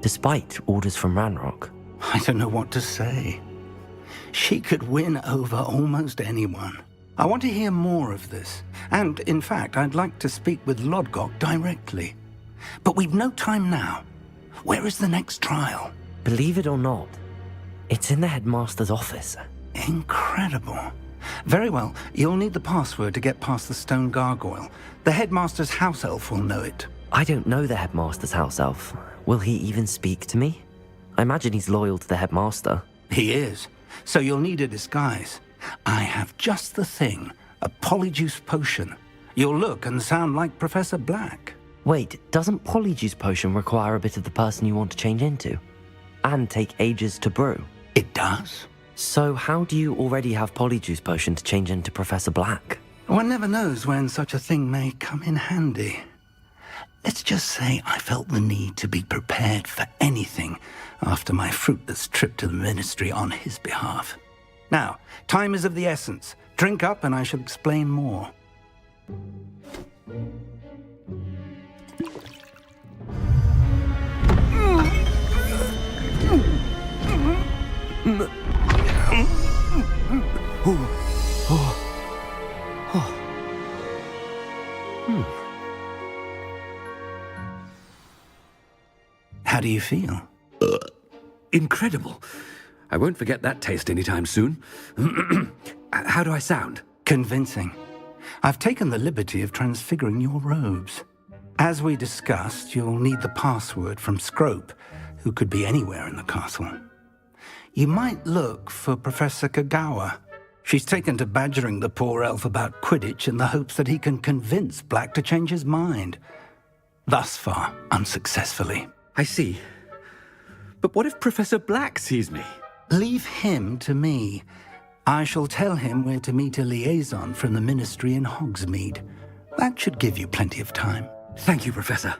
[SPEAKER 2] despite orders from Ranrock.
[SPEAKER 15] I don't know what to say. She could win over almost anyone. I want to hear more of this. And, in fact, I'd like to speak with Lodgok directly. But we've no time now. Where is the next trial?
[SPEAKER 2] Believe it or not, it's in the headmaster's office.
[SPEAKER 15] Incredible. Very well. You'll need the password to get past the stone gargoyle. The headmaster's house elf will know it.
[SPEAKER 2] I don't know the headmaster's house elf. Will he even speak to me? I imagine he's loyal to the headmaster.
[SPEAKER 15] He is. So you'll need a disguise. I have just the thing. A polyjuice potion. You'll look and sound like Professor Black.
[SPEAKER 2] Wait, doesn't polyjuice potion require a bit of the person you want to change into? And take ages to brew?
[SPEAKER 15] It does.
[SPEAKER 2] So how do you already have polyjuice potion to change into Professor Black?
[SPEAKER 15] One never knows when such a thing may come in handy. Let's just say I felt the need to be prepared for anything after my fruitless trip to the ministry on his behalf. Now, time is of the essence. Drink up and I shall explain more. How do you feel?
[SPEAKER 17] Incredible. I won't forget that taste anytime soon. How do I sound?
[SPEAKER 15] Convincing. I've taken the liberty of transfiguring your robes. As we discussed, you'll need the password from Scrope, who could be anywhere in the castle. You might look for Professor Kagawa. She's taken to badgering the poor elf about Quidditch in the hopes that he can convince Black to change his mind. Thus far, unsuccessfully.
[SPEAKER 17] I see. But what if Professor Black sees me?
[SPEAKER 15] Leave him to me. I shall tell him where to meet a liaison from the ministry in Hogsmeade. That should give you plenty of time.
[SPEAKER 17] Thank you, Professor.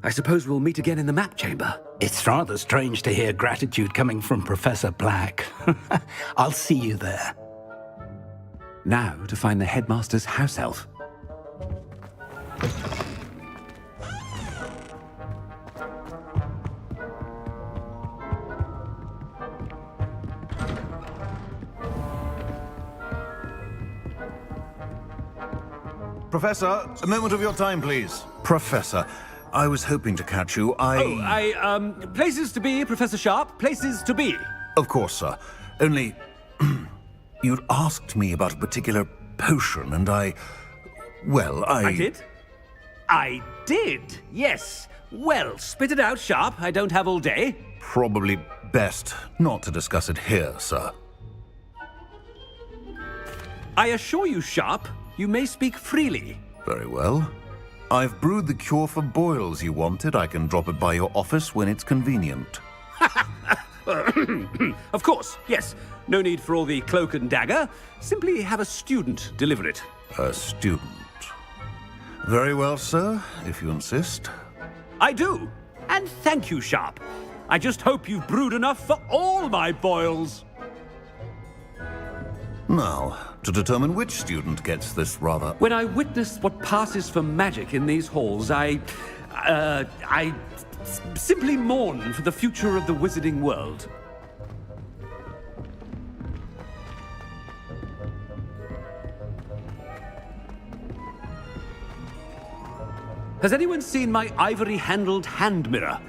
[SPEAKER 17] I suppose we'll meet again in the map chamber.
[SPEAKER 15] It's rather strange to hear gratitude coming from Professor Black. I'll see you there.
[SPEAKER 17] Now to find the headmaster's house elf.
[SPEAKER 4] Professor, a moment of your time, please. Professor, I was hoping to catch you.
[SPEAKER 17] Places to be, Professor Sharp. Places to be.
[SPEAKER 4] Of course, sir. Only, you'd asked me about a particular potion, and I
[SPEAKER 17] did? I did, yes. Well, spit it out, Sharp. I don't have all day.
[SPEAKER 4] Probably best not to discuss it here, sir.
[SPEAKER 17] I assure you, Sharp, you may speak freely.
[SPEAKER 4] Very well. I've brewed the cure for boils you wanted. I can drop it by your office when it's convenient.
[SPEAKER 17] Of course, yes. No need for all the cloak and dagger. Simply have a student deliver it.
[SPEAKER 4] A student. Very well, sir, if you insist.
[SPEAKER 17] I do. And thank you, Sharp. I just hope you've brewed enough for all my boils.
[SPEAKER 4] Now, to determine which student gets this rather...
[SPEAKER 17] When I witness what passes for magic in these halls, I simply mourn for the future of the wizarding world. Has anyone seen my ivory-handled hand mirror?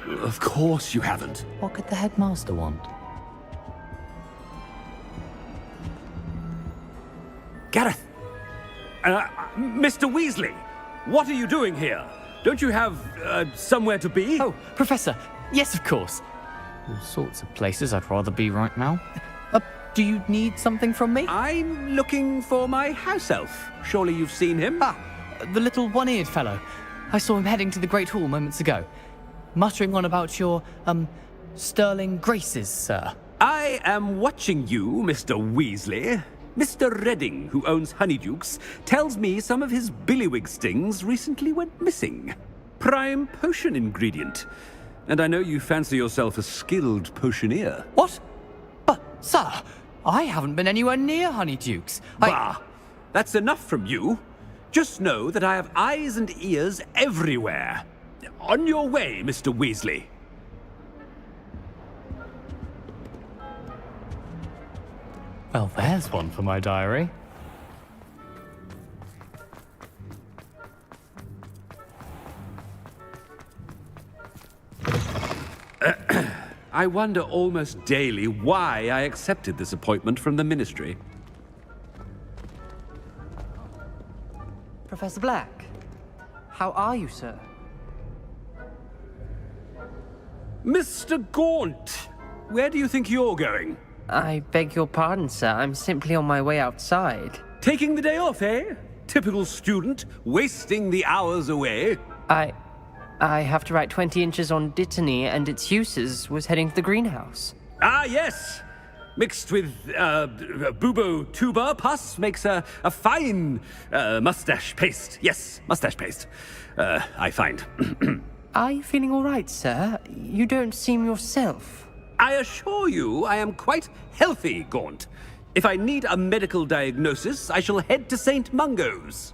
[SPEAKER 17] Of course you haven't.
[SPEAKER 2] What could the headmaster want?
[SPEAKER 17] Gareth! Mr. Weasley! What are you doing here? Don't you have, somewhere to be?
[SPEAKER 18] Oh, Professor! Yes, of course! All sorts of places I'd rather be right now.
[SPEAKER 8] Do you need something from me?
[SPEAKER 17] I'm looking for my house elf. Surely you've seen him?
[SPEAKER 8] Ah, the little one-eared fellow. I saw him heading to the Great Hall moments ago, muttering on about your, sterling graces, sir.
[SPEAKER 17] I am watching you, Mr. Weasley. Mr. Redding, who owns Honeydukes, tells me some of his billywig stings recently went missing. Prime potion ingredient. And I know you fancy yourself a skilled potioneer.
[SPEAKER 8] What? But, sir, I haven't been anywhere near Honeydukes.
[SPEAKER 17] Bah! That's enough from you. Just know that I have eyes and ears everywhere. On your way, Mr. Weasley.
[SPEAKER 8] Well, there's one for my diary.
[SPEAKER 17] I wonder almost daily why I accepted this appointment from the Ministry.
[SPEAKER 13] Professor Black, how are you, sir?
[SPEAKER 17] Mr. Gaunt, where do you think you're going?
[SPEAKER 13] I beg your pardon, sir. I'm simply on my way outside.
[SPEAKER 17] Taking the day off, eh? Typical student, wasting the hours away.
[SPEAKER 13] I have to write 20 inches on Dittany and its uses. Was heading to the greenhouse.
[SPEAKER 17] Ah, yes! Mixed with bubo tuber pus makes a fine mustache paste. Yes, mustache paste. I find.
[SPEAKER 13] Are you feeling all right, sir? You don't seem yourself.
[SPEAKER 17] I assure you I am quite healthy, Gaunt. If I need a medical diagnosis, I shall head to St. Mungo's.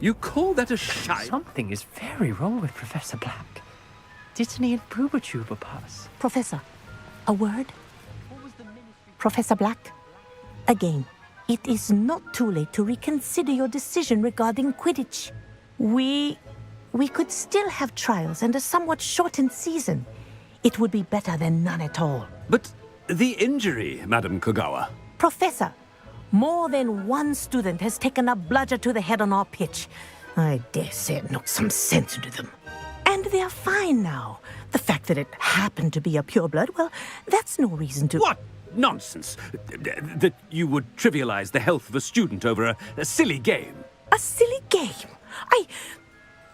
[SPEAKER 17] You call that a shine?
[SPEAKER 13] Something is very wrong with Professor Black. Dittany and Bubotuber pass.
[SPEAKER 9] Professor, a word? Professor Black, again, it is not too late to reconsider your decision regarding Quidditch. We could still have trials and a somewhat shortened season. It would be better than none at all.
[SPEAKER 17] But the injury, Madam Kogawa.
[SPEAKER 9] Professor, more than one student has taken a bludger to the head on our pitch. I dare say it knocked some sense into them. And they're fine now. The fact that it happened to be a pureblood, well, that's no reason to...
[SPEAKER 17] What nonsense! That you would trivialize the health of a student over a silly game.
[SPEAKER 9] A silly game?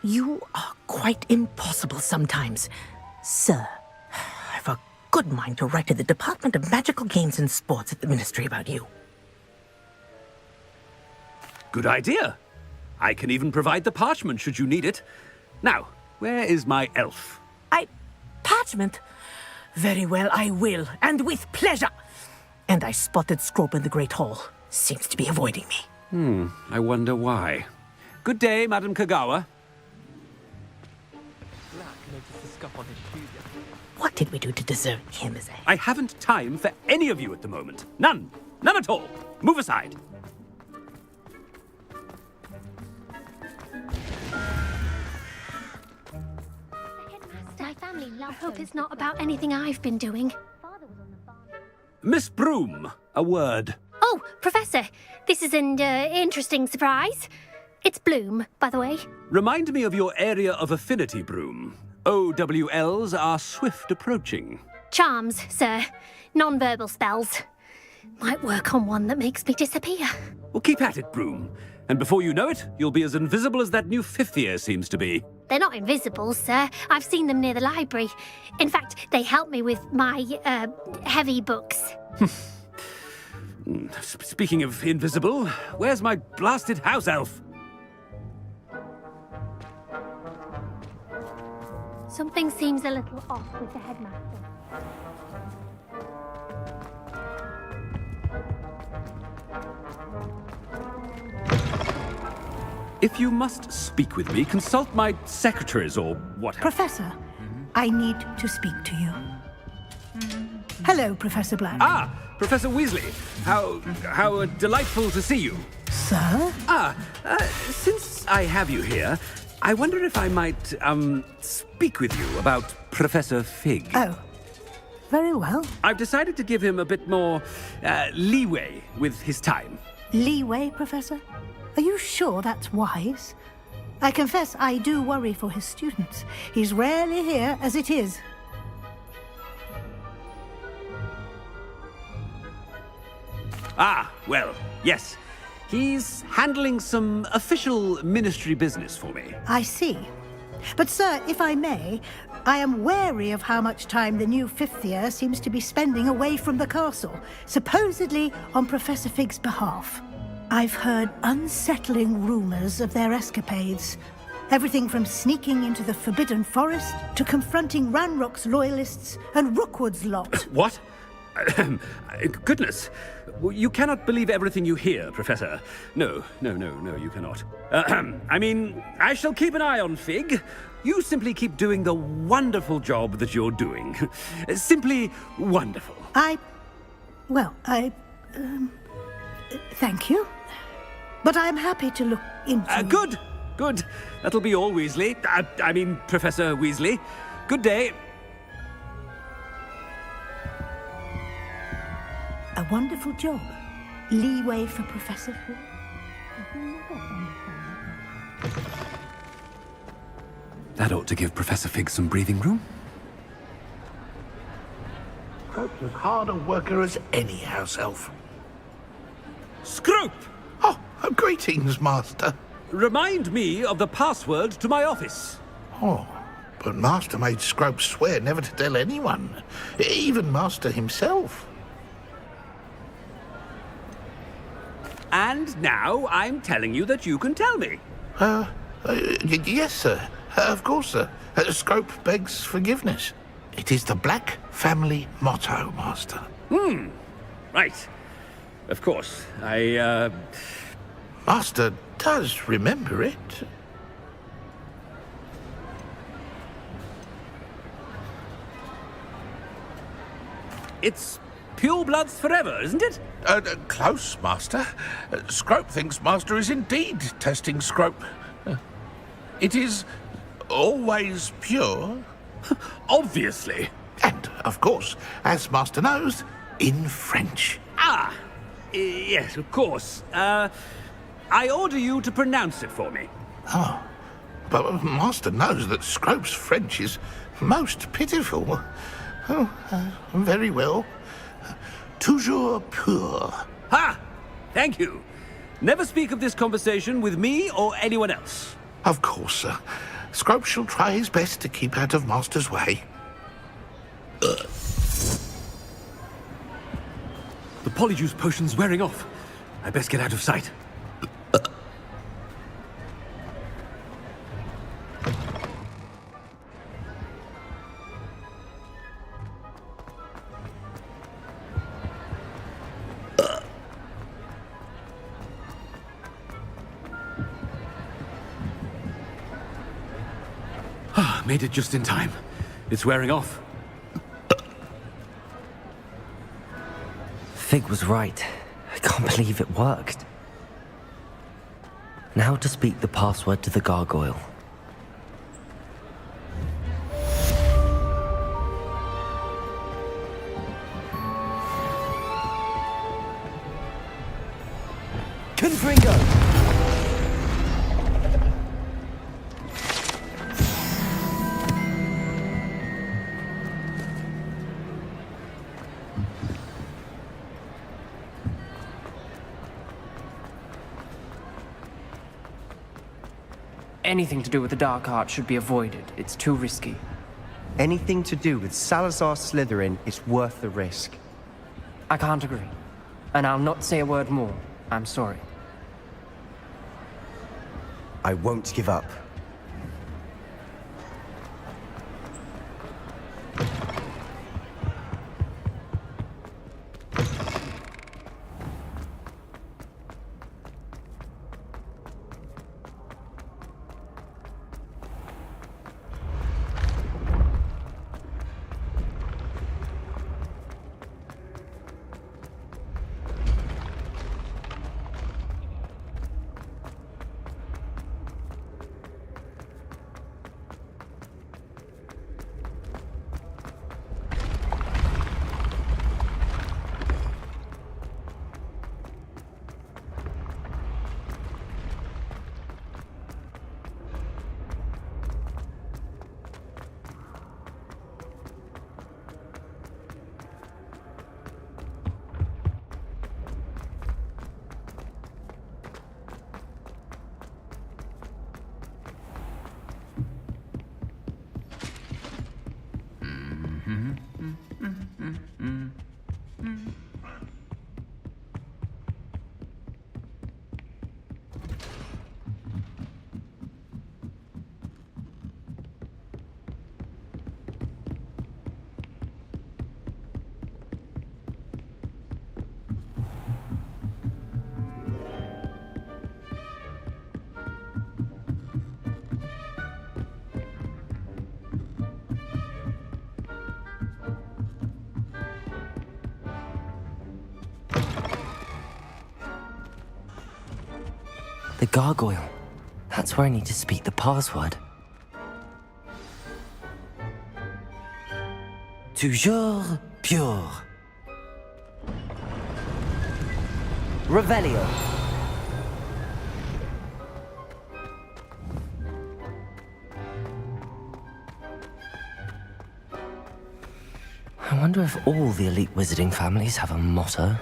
[SPEAKER 9] You are quite impossible sometimes. Sir, I've a good mind to write to the Department of Magical Games and Sports at the Ministry about you.
[SPEAKER 17] Good idea. I can even provide the parchment should you need it. Now, where is my elf?
[SPEAKER 9] Parchment? Very well, I will, and with pleasure. And I spotted Scrope in the Great Hall. Seems to be avoiding me.
[SPEAKER 17] I wonder why. Good day, Madam Kogawa.
[SPEAKER 8] Black noticed the scuff on his shoe.
[SPEAKER 9] What did we do to deserve him as a...
[SPEAKER 17] I haven't time for any of you at the moment. None. None at all. Move aside.
[SPEAKER 10] My family loves I hope it's not about anything I've been doing.
[SPEAKER 17] Miss Broom, a word.
[SPEAKER 10] Oh, Professor, this is an interesting surprise. It's Bloom, by the way.
[SPEAKER 17] Remind me of your area of affinity, Broom. OWLs are swift approaching.
[SPEAKER 10] Charms, sir. Non-verbal spells. Might work on one that makes me disappear.
[SPEAKER 17] Well, keep at it, Broom. And before you know it, you'll be as invisible as that new fifth year seems to be.
[SPEAKER 10] They're not invisible, sir. I've seen them near the library. In fact, they help me with my, heavy books.
[SPEAKER 17] Speaking of invisible, where's my blasted house elf?
[SPEAKER 10] Something seems a little off with the headmaster.
[SPEAKER 17] If you must speak with me, consult my secretaries or what.
[SPEAKER 18] Professor, I need to speak to you. Hello, Professor Black.
[SPEAKER 17] Ah, Professor Weasley. How delightful to see you.
[SPEAKER 18] Sir?
[SPEAKER 17] Since I have you here, I wonder if I might, speak with you about Professor Fig.
[SPEAKER 18] Oh, very well.
[SPEAKER 17] I've decided to give him a bit more, leeway with his time.
[SPEAKER 18] Leeway, Professor? Are you sure that's wise? I confess I do worry for his students. He's rarely here as it is.
[SPEAKER 17] Ah, well, yes. He's handling some official ministry business for me.
[SPEAKER 18] I see. But, sir, if I may, I am wary of how much time the new fifth year seems to be spending away from the castle, supposedly on Professor Fig's behalf. I've heard unsettling rumors of their escapades. Everything from sneaking into the Forbidden Forest to confronting Ranrock's loyalists and Rookwood's lot.
[SPEAKER 17] What? Goodness. You cannot believe everything you hear, Professor. No, you cannot. I mean, I shall keep an eye on Fig. You simply keep doing the wonderful job that you're doing. Simply wonderful.
[SPEAKER 18] Thank you. But I'm happy to look into...
[SPEAKER 17] Good. That'll be all, Weasley. I mean, Professor Weasley. Good day.
[SPEAKER 18] A wonderful job. Leeway for Professor Fig.
[SPEAKER 17] That ought to give Professor Fig some breathing room.
[SPEAKER 19] Scrope's as hard a worker as any house elf.
[SPEAKER 17] Scrope!
[SPEAKER 19] Oh, greetings, Master.
[SPEAKER 17] Remind me of the password to my office.
[SPEAKER 19] Oh, but Master made Scrope swear never to tell anyone, even Master himself.
[SPEAKER 17] And now I'm telling you that you can tell me.
[SPEAKER 19] Yes, sir. Of course, sir. Scrope begs forgiveness. It is the Black family motto, Master.
[SPEAKER 17] Right. Of course.
[SPEAKER 19] Master does remember it.
[SPEAKER 17] It's pure bloods forever, isn't it?
[SPEAKER 19] Close, Master. Scrope thinks Master is indeed testing Scrope. It is always pure.
[SPEAKER 17] Obviously.
[SPEAKER 19] And, of course, as Master knows, in French.
[SPEAKER 17] Ah! Yes, of course. I order you to pronounce it for me.
[SPEAKER 19] Oh, but Master knows that Scrope's French is most pitiful. Oh, very well. Toujours pur.
[SPEAKER 17] Ha! Thank you. Never speak of this conversation with me or anyone else.
[SPEAKER 19] Of course, sir. Scrope shall try his best to keep out of Master's way.
[SPEAKER 17] The polyjuice potion's wearing off. I best get out of sight. Made it just in time. It's wearing off.
[SPEAKER 2] Fig was right. I can't believe it worked. Now to speak the password to the gargoyle.
[SPEAKER 1] Confringo!
[SPEAKER 20] Anything to do with the dark art should be avoided. It's too risky.
[SPEAKER 1] Anything to do with Salazar Slytherin is worth the risk.
[SPEAKER 20] I can't agree. And I'll not say a word more. I'm sorry.
[SPEAKER 1] I won't give up.
[SPEAKER 2] The gargoyle. That's where I need to speak the password. Toujours pure. Revelio. I wonder if all the elite wizarding families have a motto.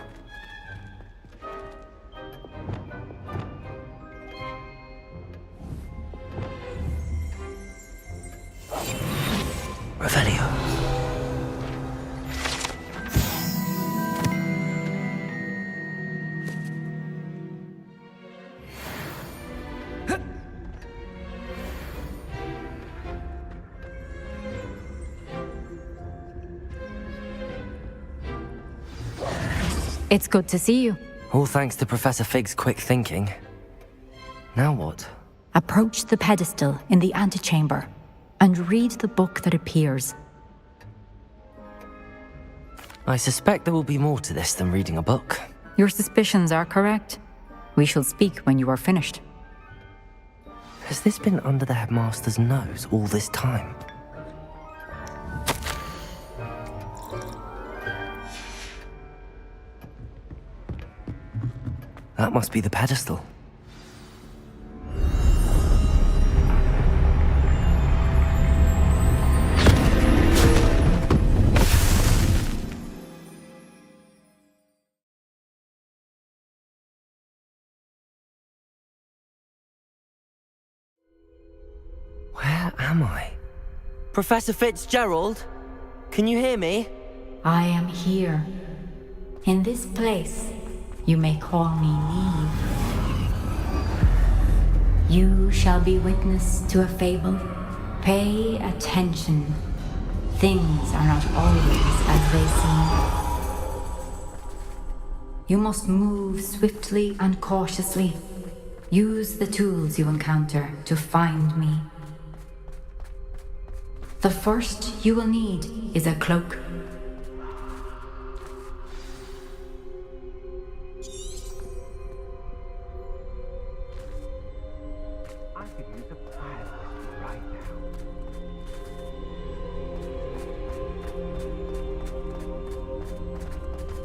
[SPEAKER 2] Revelio.
[SPEAKER 6] It's good to see you.
[SPEAKER 2] All thanks to Professor Fig's quick thinking. Now what?
[SPEAKER 6] Approach the pedestal in the antechamber and read the book that appears.
[SPEAKER 2] I suspect there will be more to this than reading a book.
[SPEAKER 6] Your suspicions are correct. We shall speak when you are finished.
[SPEAKER 2] Has this been under the headmaster's nose all this time? That must be the pedestal. Where am I? Professor Fitzgerald? Can you hear me?
[SPEAKER 6] I am here. In this place, you may call me Neve. You shall be witness to a fable. Pay attention. Things are not always as they seem. You must move swiftly and cautiously. Use the tools you encounter to find me. The first you will need is a cloak.
[SPEAKER 13] I could use a fire right now.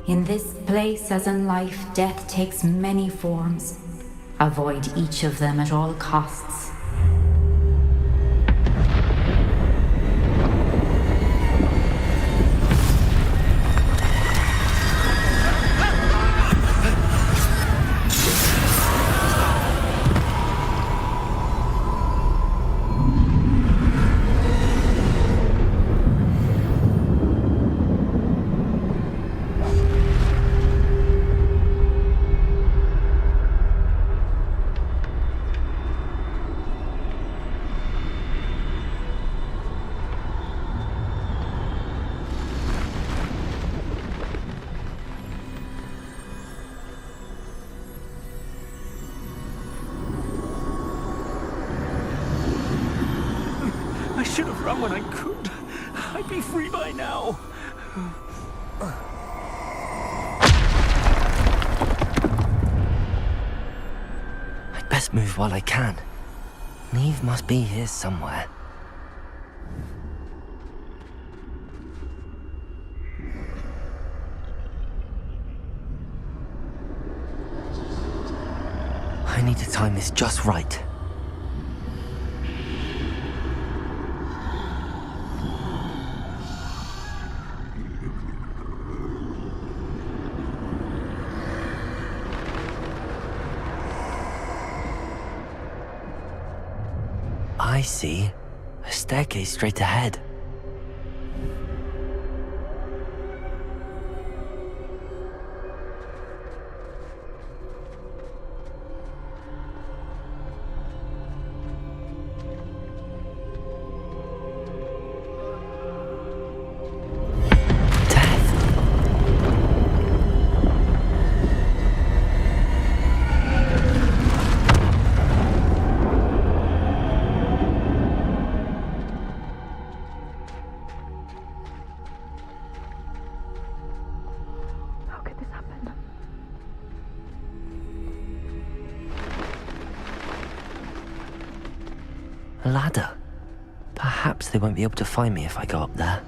[SPEAKER 6] In this place, as in life, death takes many forms. Avoid each of them at all costs.
[SPEAKER 17] I should have run when I could. I'd be free by now.
[SPEAKER 2] I'd best move while I can. Neve must be here somewhere. I need to time this just right. I see. A staircase straight ahead. A ladder. Perhaps they won't be able to find me if I go up there.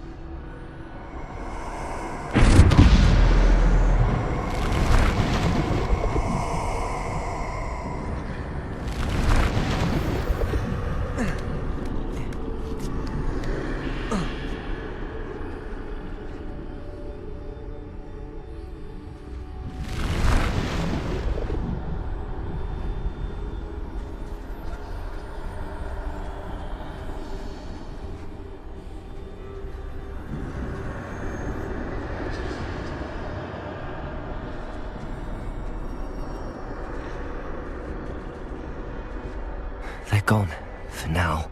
[SPEAKER 2] They're gone, for now.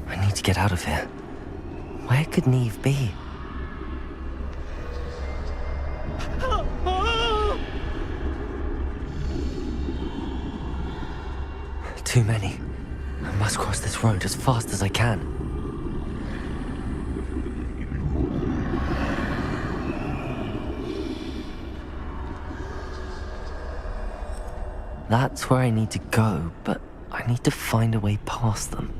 [SPEAKER 2] I need to get out of here. Where could Neve be? Too many. I must cross this road as fast as I can. That's where I need to go, but I need to find a way past them.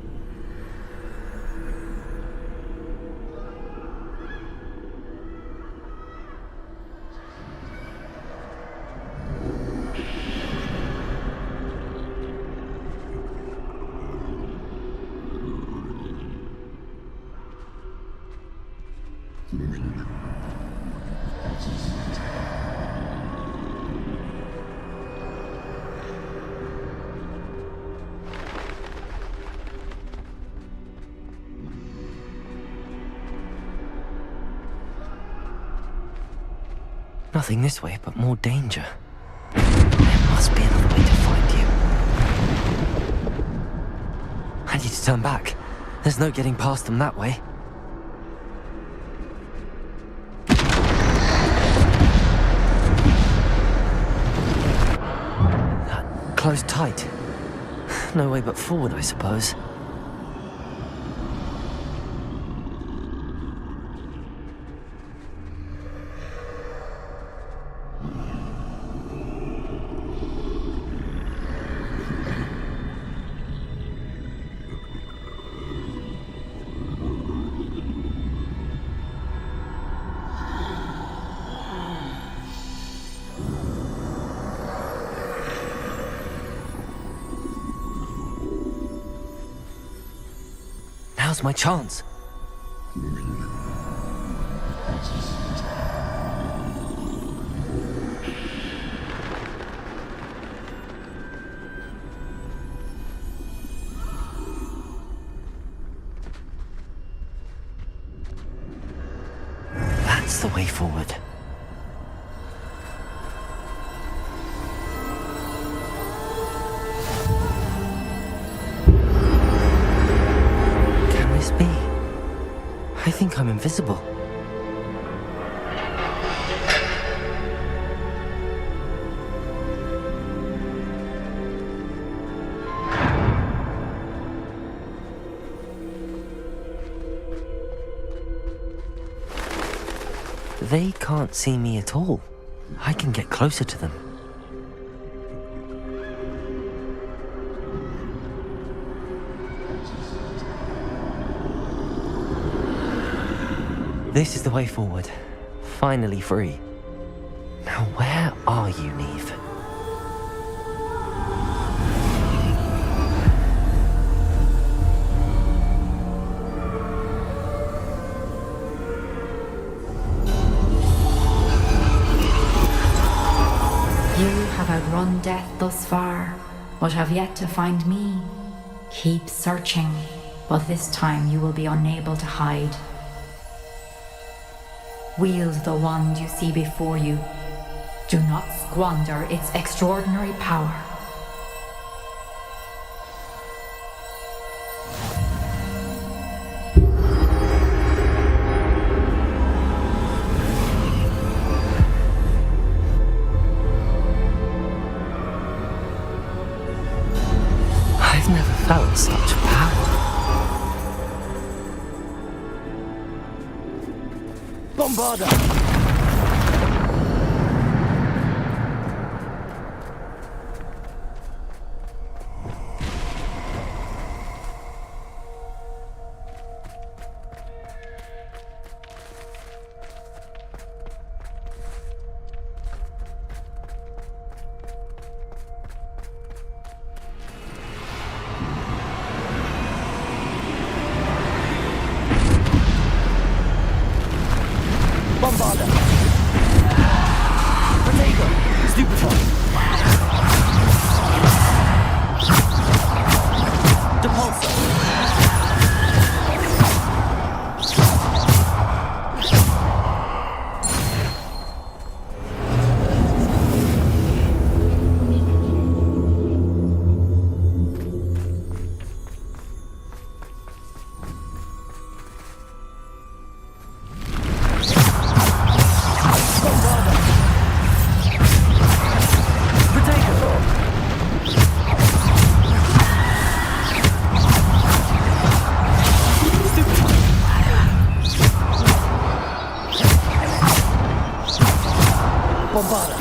[SPEAKER 2] Nothing this way, but more danger. There must be another way to find you. I need to turn back. There's no getting past them that way. Closed tight. No way but forward, I suppose. Now's my chance. That's the way forward. I think I'm invisible. They can't see me at all. I can get closer to them. This is the way forward. Finally free. Now where are you, Neve?
[SPEAKER 6] You have outrun death thus far, but have yet to find me. Keep searching, but this time you will be unable to hide. Wield the wand you see before you. Do not squander its extraordinary power.
[SPEAKER 2] I've never felt such power.
[SPEAKER 3] Bombarda!
[SPEAKER 8] Bombarda.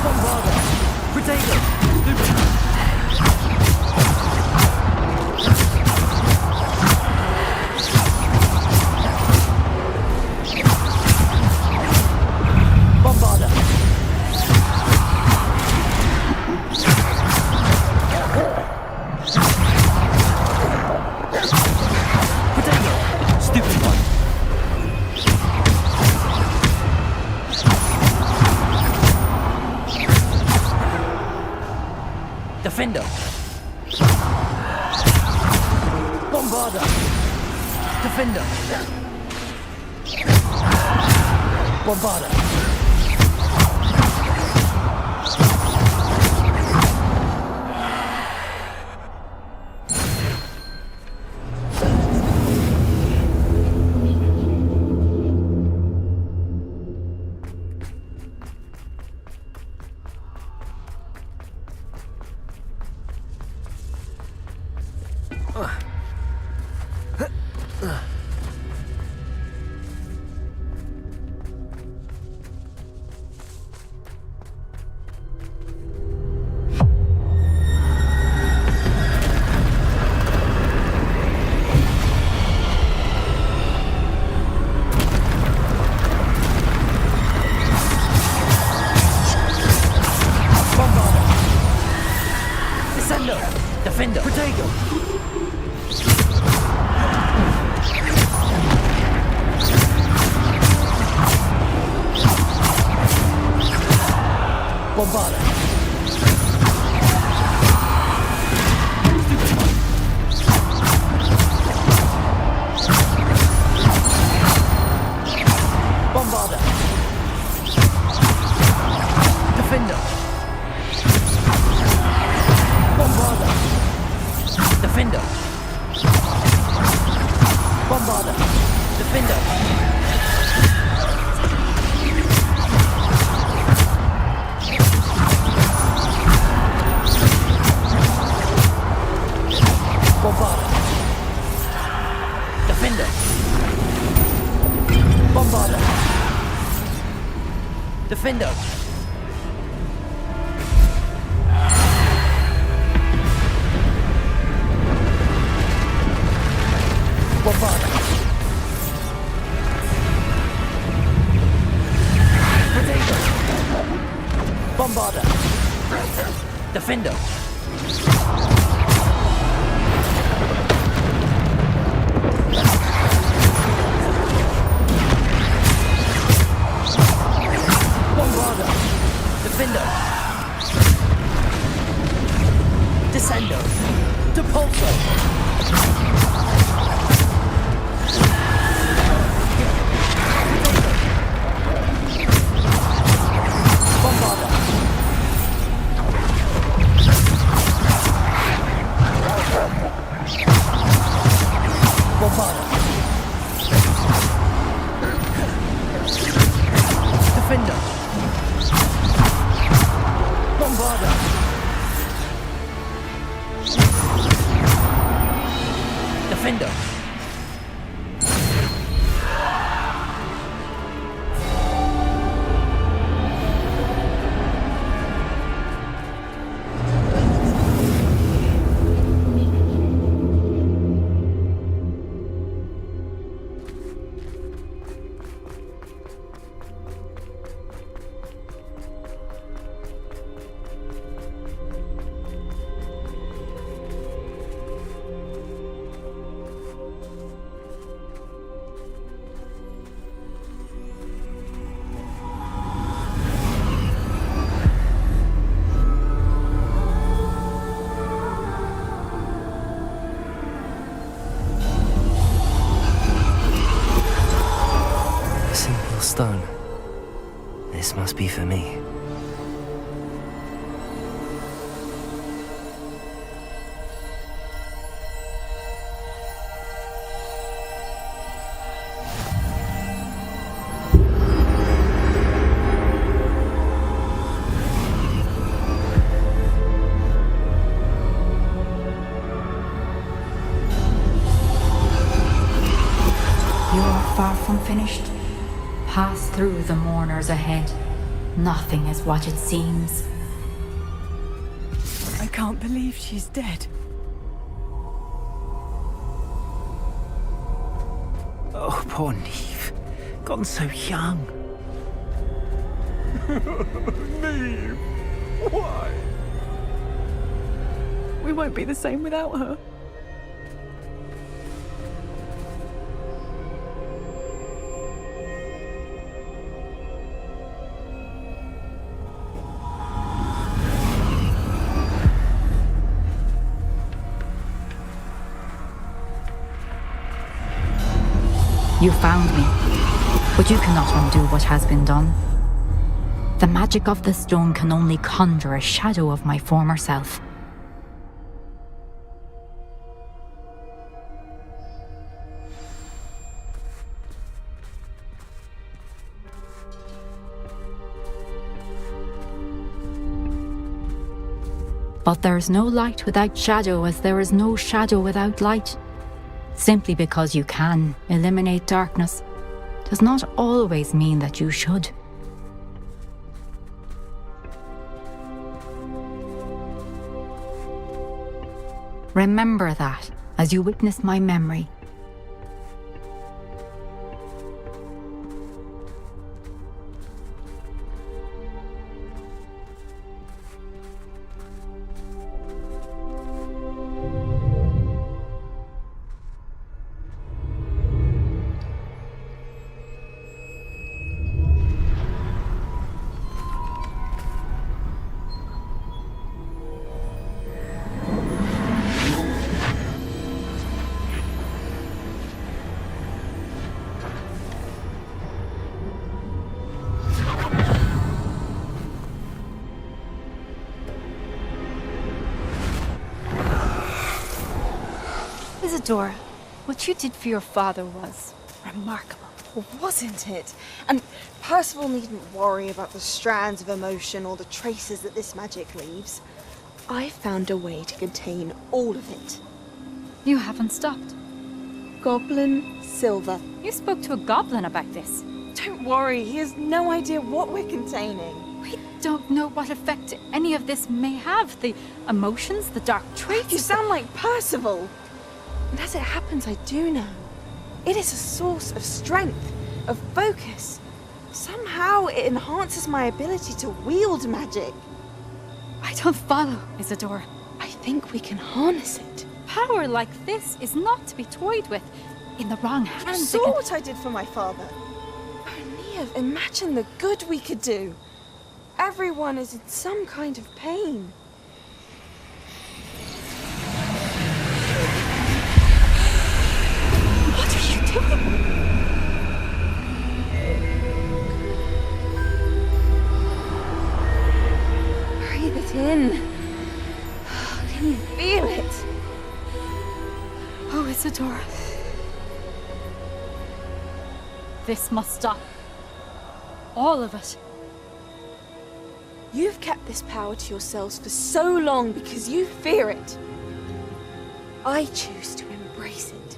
[SPEAKER 8] Bombarda. Protego. Bombarda. Protego. Stupid one. Defender. Bombarda. Defender. Bombarda. Descendo. Defender. Protego. Bombarda. Bombarda. Defender. Bombarda. Defender. Bombarda. Defender. Bombarda. Defender. Bombarda. Defender. Bombarda. Protego. Bombarda. Defender. Bombarda. Defender. Descendo. Depulso. Bombarda. Bombarda. Defender. Bombarda. Defender.
[SPEAKER 2] Stone. This must be for me.
[SPEAKER 6] You are far from finished. Pass through the mourners ahead. Nothing is what it seems.
[SPEAKER 21] I can't believe she's dead.
[SPEAKER 13] Oh, poor Neve. Gone so young.
[SPEAKER 21] Neve! Why? We won't be the same without her.
[SPEAKER 6] You found me, but you cannot undo what has been done. The magic of the stone can only conjure a shadow of my former self. But there is no light without shadow, as there is no shadow without light. Simply because you can eliminate darkness does not always mean that you should. Remember that as you witness my memory.
[SPEAKER 22] Isadora, what you did for your father was remarkable.
[SPEAKER 5] Wasn't it? And Percival needn't worry about the strands of emotion or the traces that this magic leaves. I found a way to contain all of it.
[SPEAKER 6] You haven't stopped.
[SPEAKER 5] Goblin silver.
[SPEAKER 6] You spoke to a goblin about this.
[SPEAKER 5] Don't worry, he has no idea what we're containing.
[SPEAKER 6] We don't know what effect any of this may have. The emotions, the dark traits.
[SPEAKER 5] You sound like Percival. And as it happens, I do know. It is a source of strength, of focus. Somehow it enhances my ability to wield magic.
[SPEAKER 6] I don't follow, Isadora.
[SPEAKER 5] I think we can harness it.
[SPEAKER 6] Power like this is not to be toyed with. In the wrong hands.
[SPEAKER 5] You saw what I did for my father. Oh, Neve, imagine the good we could do. Everyone is in some kind of pain. What are you doing? Breathe it in. Can you feel it?
[SPEAKER 6] Oh, Isadora. This must stop. All of it.
[SPEAKER 5] You've kept this power to yourselves for so long because you fear it. I choose to embrace it.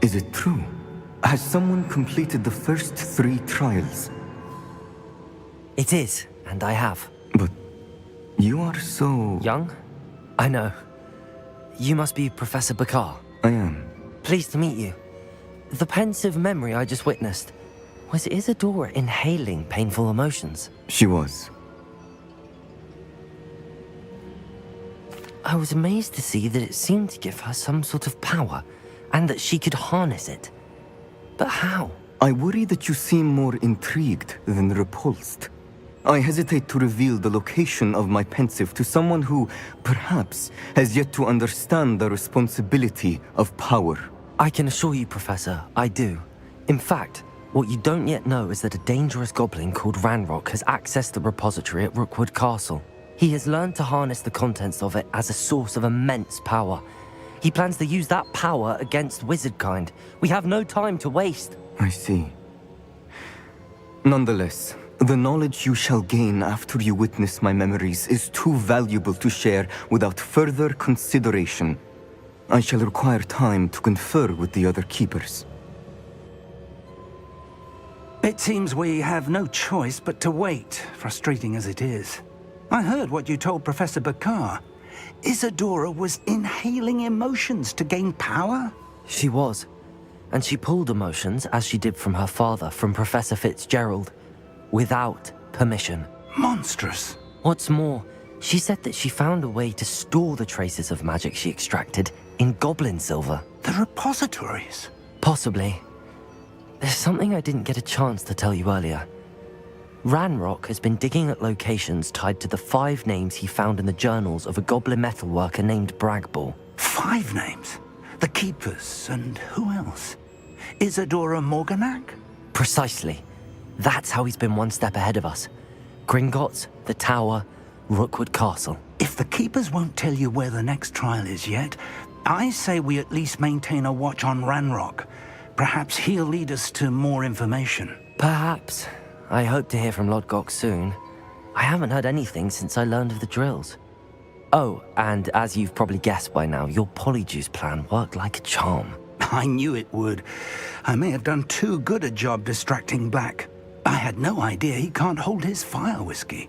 [SPEAKER 23] Is it true? Has someone completed the first 3 trials?
[SPEAKER 2] It is, and I have.
[SPEAKER 23] But you are so...
[SPEAKER 2] Young? I know. You must be Professor Bakar.
[SPEAKER 23] I am.
[SPEAKER 2] Pleased to meet you. The pensive memory I just witnessed. Was Isadora inhaling painful emotions?
[SPEAKER 23] She was.
[SPEAKER 2] I was amazed to see that it seemed to give her some sort of power, and that she could harness it. But how?
[SPEAKER 23] I worry that you seem more intrigued than repulsed. I hesitate to reveal the location of my pensive to someone who, perhaps, has yet to understand the responsibility of power.
[SPEAKER 2] I can assure you, Professor, I do. In fact, what you don't yet know is that a dangerous goblin called Ranrock has accessed the repository at Rookwood Castle. He has learned to harness the contents of it as a source of immense power. He plans to use that power against wizardkind. We have no time to waste.
[SPEAKER 23] I see. Nonetheless, the knowledge you shall gain after you witness my memories is too valuable to share without further consideration. I shall require time to confer with the other keepers.
[SPEAKER 15] It seems we have no choice but to wait, frustrating as it is. I heard what you told Professor Bakar. Isadora was inhaling emotions to gain power?
[SPEAKER 2] She was. And she pulled emotions, as she did from her father, from Professor Fitzgerald, without permission.
[SPEAKER 15] Monstrous.
[SPEAKER 2] What's more, she said that she found a way to store the traces of magic she extracted in goblin silver.
[SPEAKER 15] The repositories?
[SPEAKER 2] Possibly. There's something I didn't get a chance to tell you earlier. Ranrock has been digging at locations tied to the 5 names he found in the journals of a goblin metalworker named Bragball.
[SPEAKER 15] 5 names? The Keepers, and who else? Isadora Morganac?
[SPEAKER 2] Precisely. That's how he's been one step ahead of us. Gringotts, the Tower, Rookwood Castle.
[SPEAKER 15] If the Keepers won't tell you where the next trial is yet, I say we at least maintain a watch on Ranrock. Perhaps he'll lead us to more information.
[SPEAKER 2] Perhaps. I hope to hear from Lodgok soon. I haven't heard anything since I learned of the drills. Oh, and as you've probably guessed by now, your Polyjuice plan worked like a charm.
[SPEAKER 15] I knew it would. I may have done too good a job distracting Black. I had no idea he can't hold his fire whiskey.